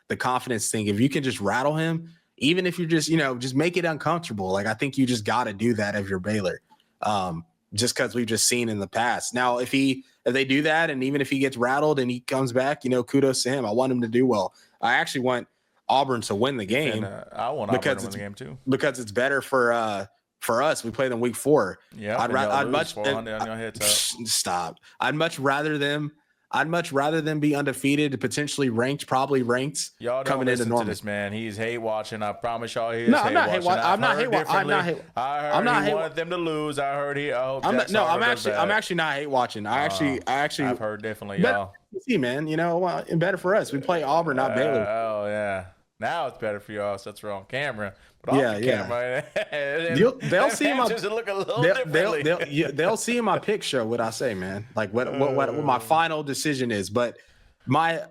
the confidence thing. If you can just rattle him, even if you're just, just make it uncomfortable. Like, I think you just got to do that if you're Baylor. Just because we've just seen in the past. Now, if they do that, and even if he gets rattled and he comes back, kudos to him. I want him to do well. I actually want Auburn to win the game. And, I want Auburn to win the game too because it's better for us. We play them week 4. Yeah, stop. I'd much rather them be undefeated, potentially probably ranked. Y'all don't coming listen into Norman. To this man. He's hate watching. I promise y'all, he is. No, I'm not hate watching. I'm not hate watching. I heard he wanted them to lose. I heard he. I'm actually not hate watching. I've heard differently, y'all. See, man, better for us. We play Auburn, not Baylor. Oh yeah. Now it's better for y'all. So that's on camera. But off the camera, they'll see my just look a little differently. They'll see in my pick show what I say, man. Like what my final decision is. But my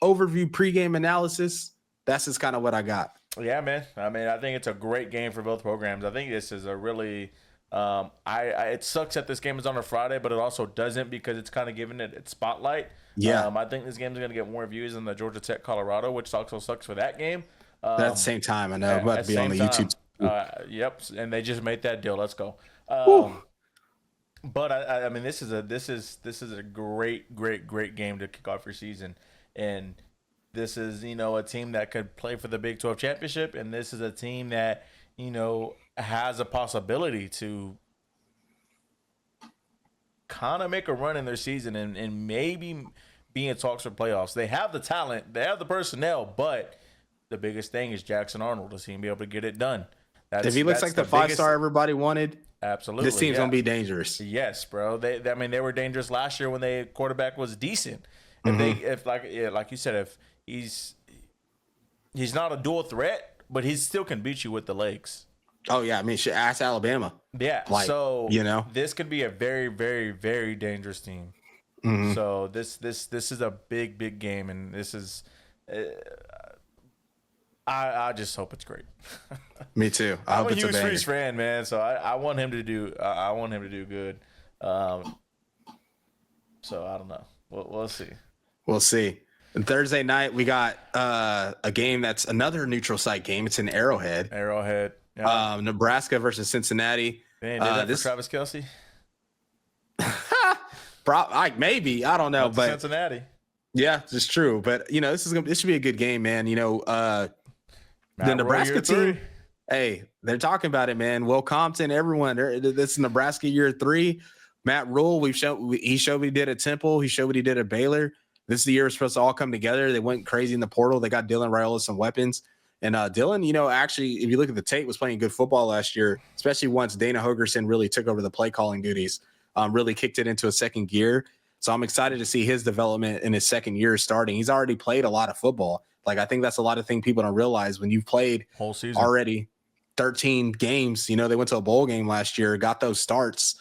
overview pregame analysis, that's just kind of what I got. Yeah, man. I mean, I think it's a great game for both programs. I think this is a really it sucks that this game is on a Friday, but it also doesn't because it's kind of giving it its spotlight. Yeah. I think this game is going to get more views than the Georgia Tech Colorado, which also sucks for that game. At the same time, I know. I'm about to be on the YouTube. Yep, and they just made that deal. Let's go. But I mean, this is a great game to kick off your season, and this is a team that could play for the Big 12 championship, and this is a team that has a possibility to kind of make a run in their season and maybe be in talks for playoffs. They have the talent, they have the personnel, but the biggest thing is Jackson Arnold. Does he be able to get it done? If he looks like the 5-star everybody wanted, absolutely, this team's gonna be dangerous. Yes, bro. They were dangerous last year when their quarterback was decent. If like you said, if he's not a dual threat, but he still can beat you with the legs. Oh yeah, I mean, ask Alabama. Yeah, like, so this could be a very, very, very dangerous team. So this is a big game, and this is. I just hope it's great. Me too. I'm a huge Freeze fan, man. So I want him to do. I want him to do good. So I don't know. We'll see. We'll see. And Thursday night we got a game that's another neutral site game. It's in Arrowhead. Yeah. Nebraska versus Cincinnati. Man, did that for Travis Kelce? Maybe, I don't know, but Cincinnati. Yeah, it's this should be a good game, man. The Nebraska team. Hey, they're talking about it, man. Will Compton, everyone. This is Nebraska year 3. Matt Rule, he showed what he did at Temple. He showed what he did at Baylor. This is the year we're supposed to all come together. They went crazy in the portal. They got Dylan Raiola some weapons. And Dylan, actually, if you look at the tape, was playing good football last year, especially once Dana Hogerson really took over the play calling duties, really kicked it into a second gear. So I'm excited to see his development in his second year starting. He's already played a lot of football. Like, I think that's a lot of things people don't realize when you've played whole season already 13 games. They went to a bowl game last year, got those starts.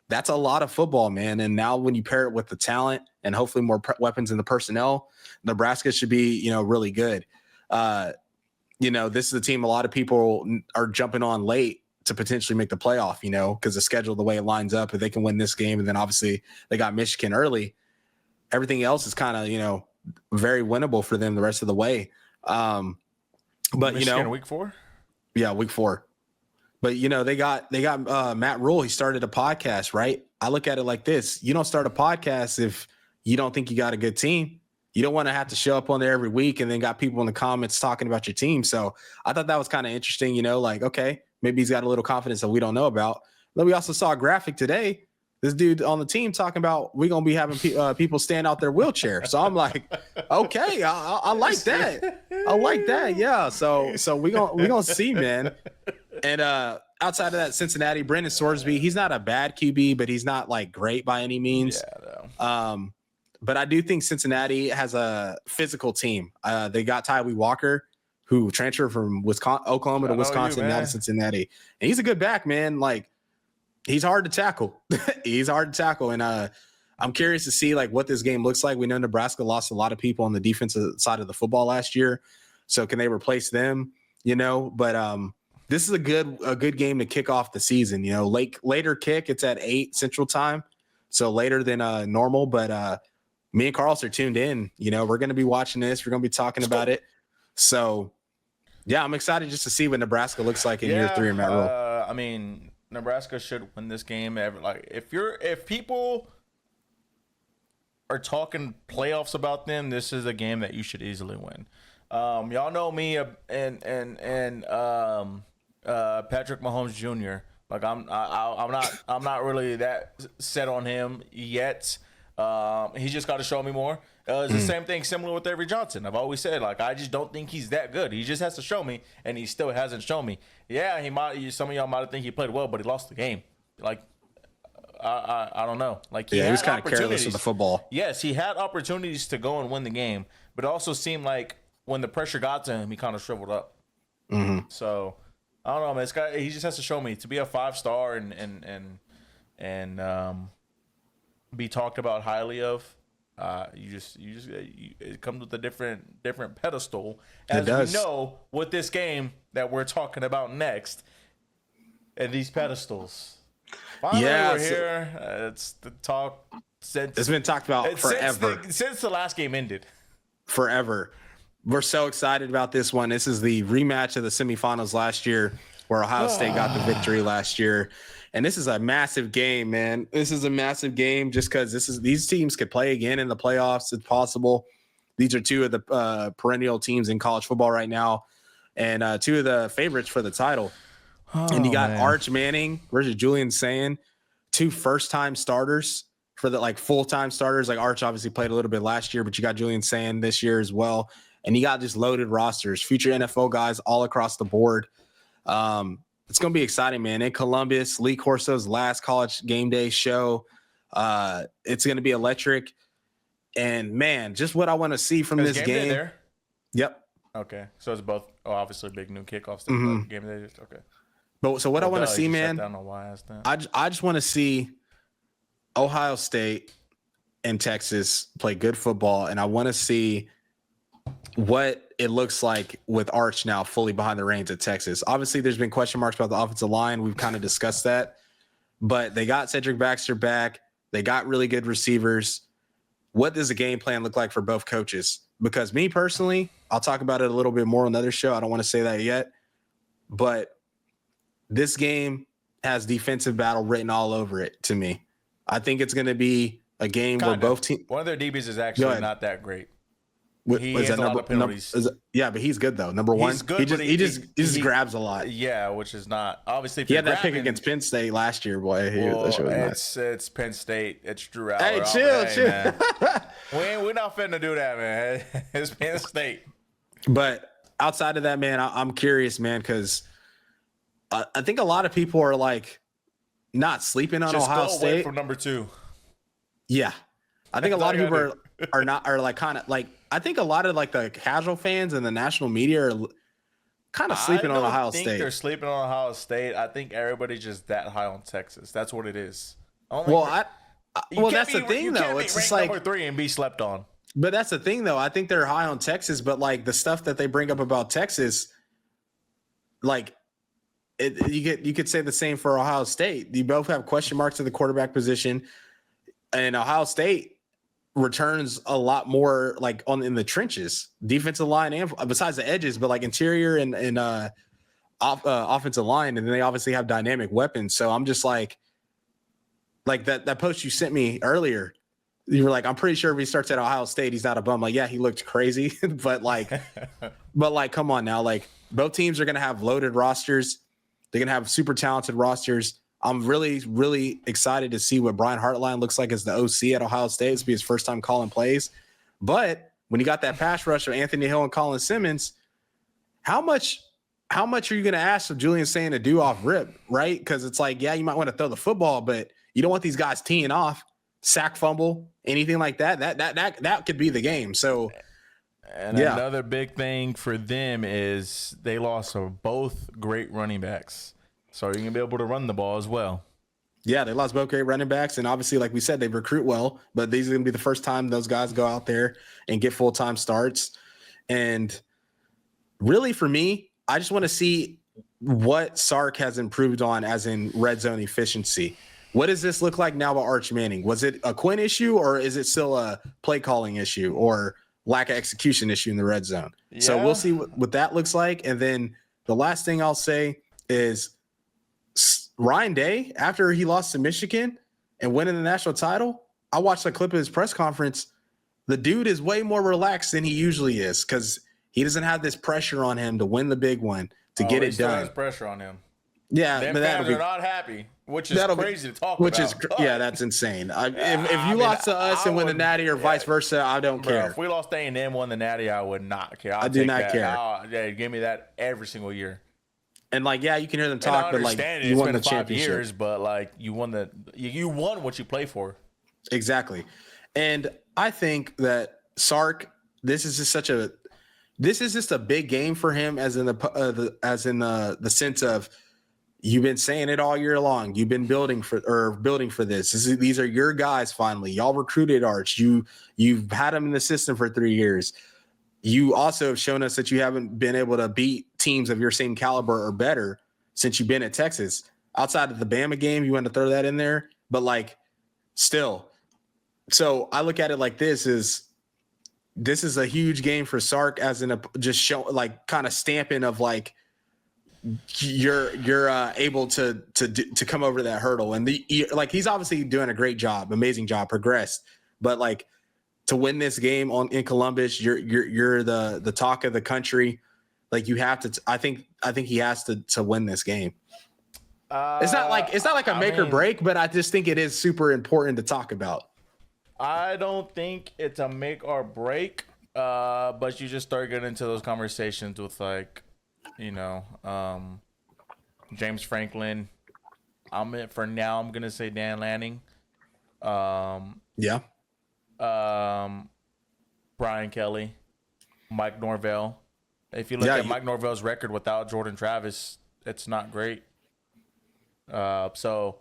That's a lot of football, man. And now when you pair it with the talent and hopefully more weapons in the personnel, Nebraska should be, really good. This is a team a lot of people are jumping on late to potentially make the playoff, because the schedule, the way it lines up, if they can win this game, and then obviously they got Michigan early, everything else is kind of, very winnable for them the rest of the way. But Michigan week 4? Yeah, week 4. But they got Matt Rule. He started a podcast, right? I look at it like this: you don't start a podcast if you don't think you got a good team. You don't want to have to show up on there every week and then got people in the comments talking about your team. So I thought that was kind of interesting. Okay, maybe he's got a little confidence that we don't know about. Then we also saw a graphic today. This dude on the team talking about we're gonna be having people stand out their wheelchair. So I'm like, okay, I like that. I like that. Yeah. So we gonna see, man. And outside of that, Cincinnati, Brendan Sorsby, he's not a bad QB, but he's not like great by any means. Yeah, no. But I do think Cincinnati has a physical team. They got Tyree Walker, who transferred from Oklahoma to Wisconsin, now to Cincinnati. And he's a good back, man. Like, he's hard to tackle. And I'm curious to see like what this game looks like. We know Nebraska lost a lot of people on the defensive side of the football last year. So can they replace them? But this is a good game to kick off the season. Later kick, it's at 8 Central Time. So later than normal, but me and Carlos are tuned in. We're going to be watching this. We're going to be talking about it. So, yeah, I'm excited just to see what Nebraska looks like in year 3 in Matt Rule. I mean, Nebraska should win this game. If people are talking playoffs about them, this is a game that you should easily win. Y'all know me and Patrick Mahomes Jr. Like I'm not really that set on him yet. He just got to show me more. It's the same thing, similar with Avery Johnson. I've always said, like, I just don't think he's that good. He just has to show me, and he still hasn't shown me. Yeah, some of y'all might think he played well, but he lost the game. Like, I don't know. Like, he was kind of careless with the football. Yes, he had opportunities to go and win the game, but it also seemed like when the pressure got to him, he kind of shriveled up. Mm-hmm. So I don't know, man. He just has to show me to be a 5-star and be talked about highly of. It comes with a different pedestal, as we know with this game that we're talking about next, and these pedestals. Finally, we're here. It's the talk. It's been talked about forever since the last game ended. Forever. We're so excited about this one. This is the rematch of the semifinals last year, where Ohio State got the victory last year. And this is a massive game, man. This is a massive game just because these teams could play again in the playoffs. It's possible. These are two of the perennial teams in college football right now, and two of the favorites for the title. And you got Arch Manning versus Julian Sayin, two first-time starters for the like full-time starters. Like Arch obviously played a little bit last year, but you got Julian Sand this year as well. And you got just loaded rosters, future NFL guys all across the board. It's going to be exciting, man. In Columbus, Lee Corso's last college game day show. It's going to be electric. And man, just what I want to see from this game. Day there? Yep. Okay. So it's both obviously big new kickoffs. Game day. Okay. But so what I want to see, man, I don't know why I asked that. I just want to see Ohio State and Texas play good football. And I want to see what it looks like with Arch now fully behind the reins at Texas. Obviously, there's been question marks about the offensive line. We've kind of discussed that. But they got Cedric Baxter back. They got really good receivers. What does the game plan look like for both coaches? Because me personally, I'll talk about it a little bit more on another show. I don't want to say that yet. But this game has defensive battle written all over it to me. I think it's going to be a game where both teams. One of their DBs is actually not that great. He has a lot of penalties. But he's good though. Number one, he just grabs a lot. Yeah, which is not obviously. If he had that pick against Penn State last year, boy. It's Penn State. It's Drew Allen. Hey, chill. We're not finna do that, man. It's Penn State. But outside of that, man, I'm curious, man, because I think a lot of people are like not sleeping on Ohio State. Away from number 2. Yeah, I think a lot of people are like kind of like. I think a lot of like the casual fans and the national media are kind of sleeping on Ohio State. I think they're sleeping on Ohio State. I think everybody's just that high on Texas. That's what it is. That's the thing though. It's just like number 3 and be slept on. But that's the thing though. I think they're high on Texas, but like the stuff that they bring up about Texas, like you could say the same for Ohio State. You both have question marks at the quarterback position, and Ohio State returns a lot more like in the trenches, defensive line, and besides the edges, but like interior and offensive line, and then they obviously have dynamic weapons. So I'm just like that post you sent me earlier. You were like, I'm pretty sure if he starts at Ohio State, he's not a bum. Like, yeah, he looked crazy, but come on now. Like, both teams are gonna have loaded rosters. They're gonna have super talented rosters. I'm really, really excited to see what Brian Hartline looks like as the OC at Ohio State. It's be his first time calling plays. But when you got that pass rush of Anthony Hill and Colin Simmons, how much are you going to ask of Julian Sand to do off rip, right? Because it's like, yeah, you might want to throw the football, but you don't want these guys teeing off, sack, fumble, anything like that. That could be the game. So, another big thing for them is they lost both great running backs. So you're going to be able to run the ball as well. Yeah, they lost both great running backs. And obviously, like we said, they recruit well. But these are going to be the first time those guys go out there and get full-time starts. And really, for me, I just want to see what Sark has improved on as in red zone efficiency. What does this look like now with Arch Manning? Was it a Quinn issue, or is it still a play calling issue or lack of execution issue in the red zone? Yeah. So we'll see what that looks like. And then the last thing I'll say is Ryan Day, after he lost to Michigan and winning the national title, I watched a clip of his press conference. The dude is way more relaxed than he usually is because he doesn't have this pressure on him to win the big one, to get it done. Has pressure on him. Yeah, them fans are not happy, which is crazy to talk about. That's insane. If you lost to us and win the Natty or vice versa, I don't care. If we lost to A&M, won the Natty, I would not care. I do not care. Give me that every single year. And you can hear them talk, but you won the championship. Years, but you won what you play for. Exactly. And I think that Sark, this is just a big game for him, as in the sense of, you've been saying it all year long. You've been building for this. These are your guys. Finally, y'all recruited Arch. You've had him in the system for 3 years. You also have shown us that you haven't been able to beat teams of your same caliber or better since you've been at Texas. Outside of the Bama game, you want to throw that in there, but still. So I look at it like this is a huge game for Sark, as in just show kind of stamping of you're able to come over that hurdle, and he's obviously doing a great job, amazing job, progressed, but to win this game in Columbus, you're the talk of the country. You have to. I think he has to win this game. It's not like a make or break, but I just think it is super important to talk about. I don't think it's a make or break, but you just start getting into those conversations with like, James Franklin. I'm gonna say Dan Lanning. Yeah. Brian Kelly, Mike Norvell. If you look at Mike Norvell's record without Jordan Travis, it's not great. So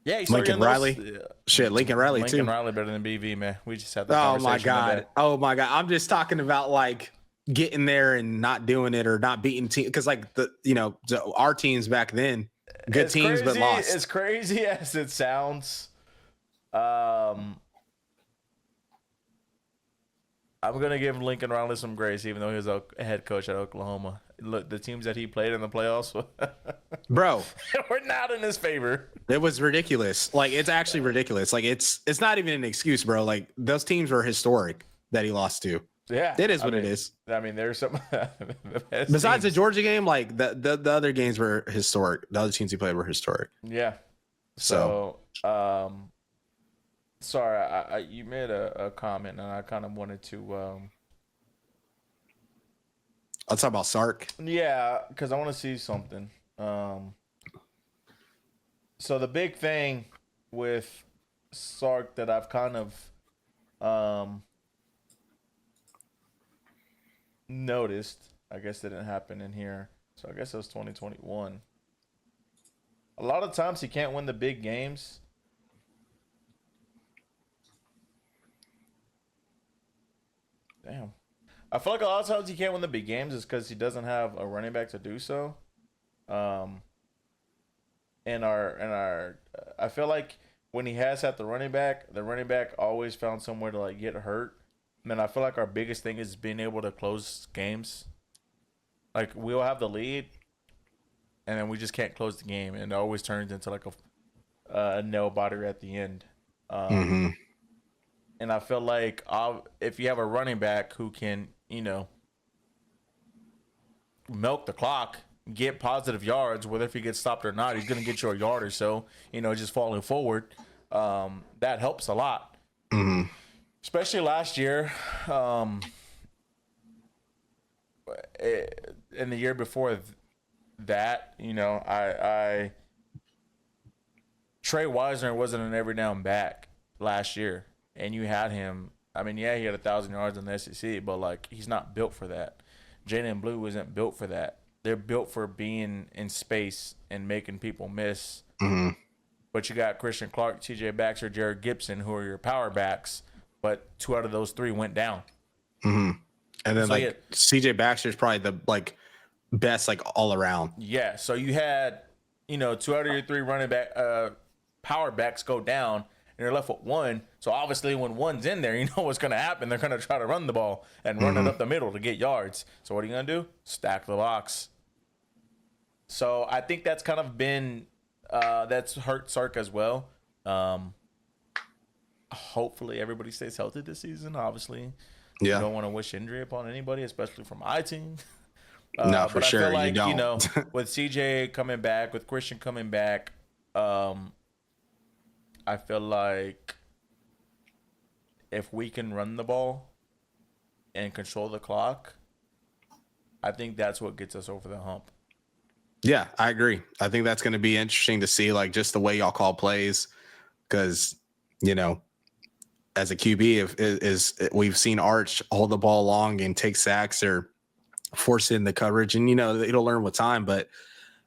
yeah, Lincoln Riley. Lincoln Riley too. Lincoln Riley better than BV, man. We just had that conversation. Oh my god. I'm just talking about like getting there and not doing it or not beating teams, because like our teams back then, good teams but lost. As crazy as it sounds, I'm gonna give Lincoln Riley some grace, even though he was a head coach at Oklahoma. Look, the teams that he played in the playoffs, bro, we're not in his favor. It was ridiculous. Like, it's actually ridiculous. Like, it's not even an excuse, bro. Like, those teams were historic that he lost to. Yeah, it is what it is. I mean, there's some. Besides the Georgia game, like the other games were historic. The other teams he played were historic. Yeah. So sorry, you made a comment, and I kind of wanted to. I'll talk about Sark. Yeah, because I want to see something. So the big thing with Sark that I've kind of noticed, I guess it didn't happen in here, so I guess it was 2021. A lot of times he can't win the big games. Damn. I feel like a lot of times he can't win the big games is because he doesn't have a running back to do so. And I feel like when he has had the running back always found somewhere to like get hurt. And I feel like our biggest thing is being able to close games. Like, we'll have the lead, and then we just can't close the game, and it always turns into like a nail biter at the end. And I feel like if you have a running back who can, milk the clock, get positive yards, whether if he gets stopped or not, he's going to get you a yard or so, just falling forward. That helps a lot. Mm-hmm. Especially last year, in the year before that, Trey Wisner wasn't an every down back last year, and you had him. I mean, yeah, he had 1,000 yards in the SEC, but like, he's not built for that. Jaden Blue isn't built for that. They're built for being in space and making people miss. Mm-hmm. But you got Christian Clark, T.J. Baxter, Jared Gibson, who are your power backs. But 2 out of those 3 went down. Mm-hmm. And then C.J. Baxter is probably the best all around. Yeah. So you had 2 out of your 3 running back power backs go down, and you're left with 1. So obviously, when 1's in there, you know what's going to happen. They're going to try to run the ball and run it up the middle to get yards. So what are you going to do? Stack the box. So I think that's kind of been that's hurt Sark as well. Hopefully everybody stays healthy this season. Obviously, yeah, you don't want to wish injury upon anybody, especially from my team. No, for sure. I feel like, you don't. With CJ coming back, with Christian coming back, I feel like if we can run the ball and control the clock, I think that's what gets us over the hump. Yeah, I agree. I think that's going to be interesting to see, just the way y'all call plays, because as a QB, we've seen Arch hold the ball long and take sacks or force it in the coverage, and it'll learn with time. But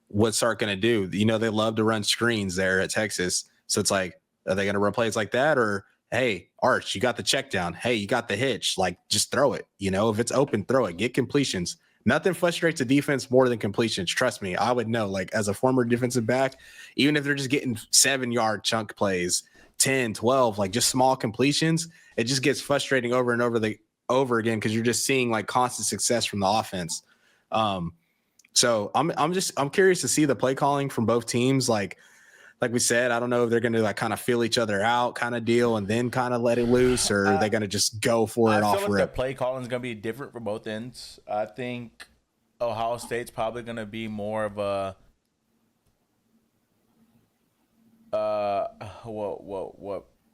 what's Sark going to do? They love to run screens there at Texas, so it's like, are they going to run plays like that, or hey, Arch, you got the check down, hey, you got the hitch, just throw it. If it's open, throw it, get completions. Nothing frustrates a defense more than completions. Trust me, I would know. As a former defensive back, even if they're just getting 7-yard chunk plays, 10, 12, just small completions, it just gets frustrating over and over again, because you're just seeing constant success from the offense. So I'm curious to see the play calling from both teams. Like we said, I don't know if they're going to kind of feel each other out kind of deal and then kind of let it loose, or are they going to just go for it off rip? I feel like the play calling is going to be different for both ends. I think Ohio State's probably going to be more of a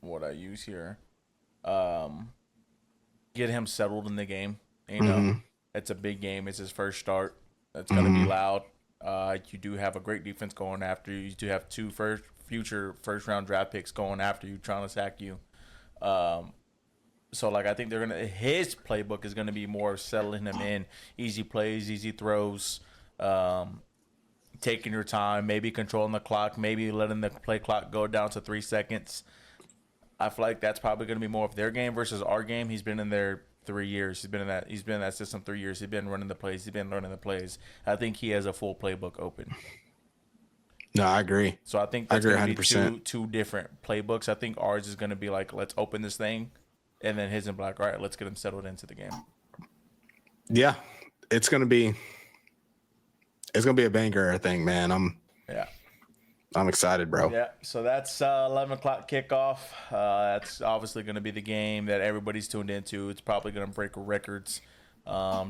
What I use here? Get him settled in the game. You know, Mm-hmm. it's a big game. It's his first start. It's gonna be Mm-hmm. loud. You do have a great defense going after you. You do have two future first round draft picks going after you, trying to sack you. So like I think his playbook is gonna be more settling him in, easy plays, easy throws, taking your time, maybe controlling the clock, maybe letting the play clock go down to 3 seconds. I feel like that's probably gonna be more of their game versus our game. He's been in there 3 years. He's been in that system 3 years. He's been running the plays. He's been learning the plays. I think he has a full playbook open. No, I agree. So I think I that's agree going to be 100%. two different playbooks. I think ours is going to be like, let's open this thing, and then his and black, all right, let's get him settled into the game. Yeah, it's gonna be a banger. I think, man. I'm excited, bro. Yeah. So that's 11 o'clock kickoff. That's obviously going to be the game that everybody's tuned into. It's probably going to break records.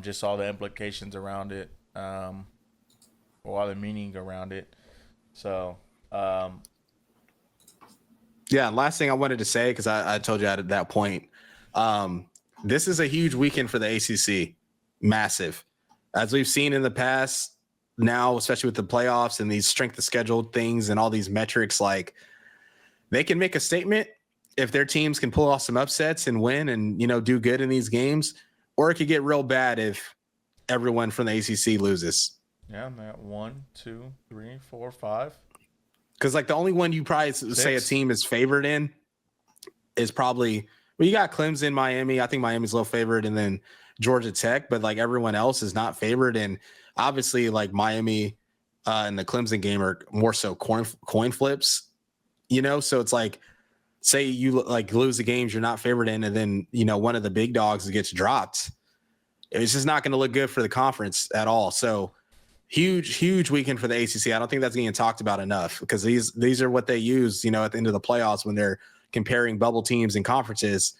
Just all the implications around it, or all the meaning around it. So. Yeah, last thing I wanted to say, because I told you at that point, this is a huge weekend for the ACC. Massive. As we've seen in the past, now, especially with the playoffs and these strength of schedule things and all these metrics, like they can make a statement if their teams can pull off some upsets and win and, do good in these games, or it could get real bad if everyone from the ACC loses. Yeah, I'm at 1, 2, 3, 4, 5. Because like the only one you probably say a team is favored in is probably, well, you got Clemson, Miami. I think Miami's a little favored, and then Georgia Tech, but like everyone else is not favored. And obviously like Miami and the Clemson game are more so coin flips, so it's like, say you like lose the games you're not favored in, and then, one of the big dogs gets dropped. It's just not going to look good for the conference at all. So huge weekend for the ACC. I don't think that's getting talked about enough, because these are what they use, at the end of the playoffs when they're comparing bubble teams and conferences.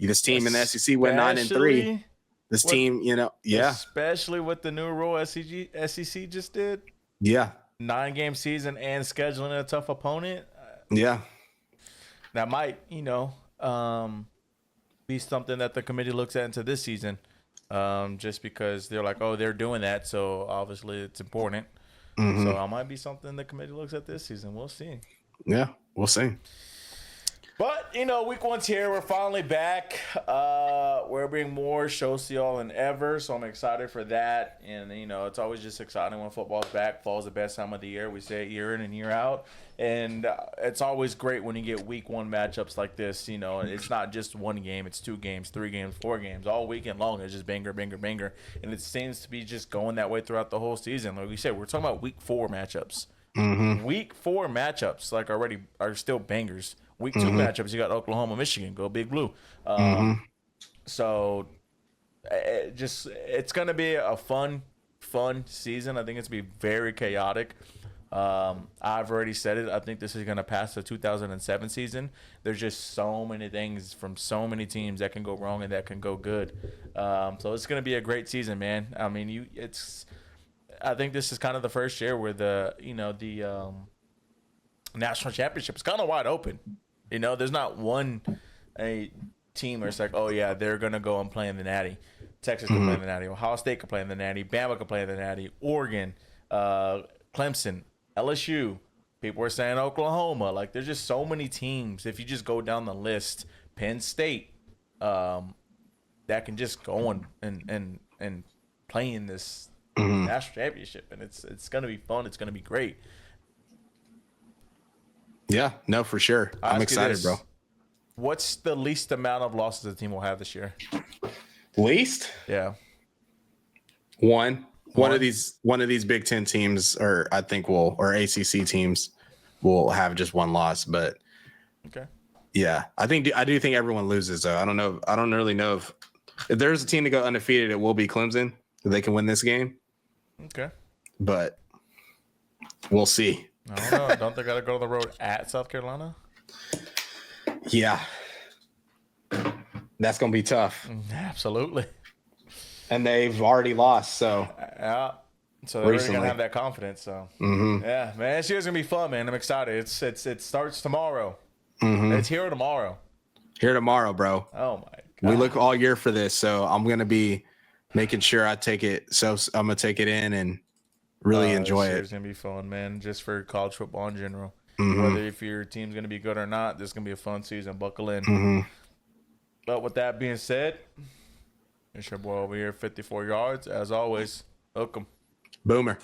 This team in the SEC went 9-3. This team, yeah. Especially with the new rule SEC just did. Yeah. 9-game season and scheduling a tough opponent. Yeah. That might, be something that the committee looks at into this season. Just because they're like, oh, they're doing that, so obviously it's important. Mm-hmm. So it might be something the committee looks at this season. We'll see. Yeah, we'll see. But, week one's here. We're finally back. We're bringing more shows to y'all than ever, so I'm excited for that. And, it's always just exciting when football's back. Fall's the best time of the year. We say it year in and year out. And it's always great when you get week one matchups like this. It's not just one game. It's 2 games, 3 games, 4 games. All weekend long, it's just banger. And it seems to be just going that way throughout the whole season. Like we said, we're talking about week 4 matchups. Mm-hmm. Week 4 matchups, like already, are still bangers. Week 2 matchups, you got Oklahoma, Michigan, go Big Blue. So it's going to be a fun season. I think it's going to be very chaotic. I've already said it. I think this is going to pass the 2007 season. There's just so many things from so many teams that can go wrong and that can go good. So it's going to be a great season, man. I mean, I think this is kind of the first year where the national championship is kind of wide open. There's not a team where it's like, oh yeah, they're gonna go and play in the Natty. Texas can play in the Natty. Ohio State can play in the Natty. Bama can play in the Natty. Oregon, Clemson, LSU. People are saying Oklahoma. Like, there's just so many teams. If you just go down the list, Penn State, that can just go and play in this national championship, and it's gonna be fun. It's gonna be great. Yeah, no, for sure. I'm excited, bro. What's the least amount of losses the team will have this year? Least? Yeah. One of these Big Ten teams, or I think or ACC teams will have just one loss. But okay. Yeah, I do think everyone loses though. I don't know. I don't really know if there's a team to go undefeated, it will be Clemson. If they can win this game. Okay. But we'll see. I don't know. Don't they got to go to the road at South Carolina? Yeah. That's going to be tough. Absolutely. And they've already lost, so. Yeah. So they're really recently. gonna have that confidence. So yeah, man, this year's gonna be fun, man. I'm excited. It starts tomorrow. It's here tomorrow. Here tomorrow, bro. Oh my god. We look all year for this, so I'm gonna be making sure I take it. So I'm gonna take it in and really enjoy This it. year's gonna be fun, man. Just for college football in general. Whether if your team's gonna be good or not, this is gonna be a fun season. Buckle in. But with that being said, it's your boy over here, 54 yards. As always, hook 'em. Boomer.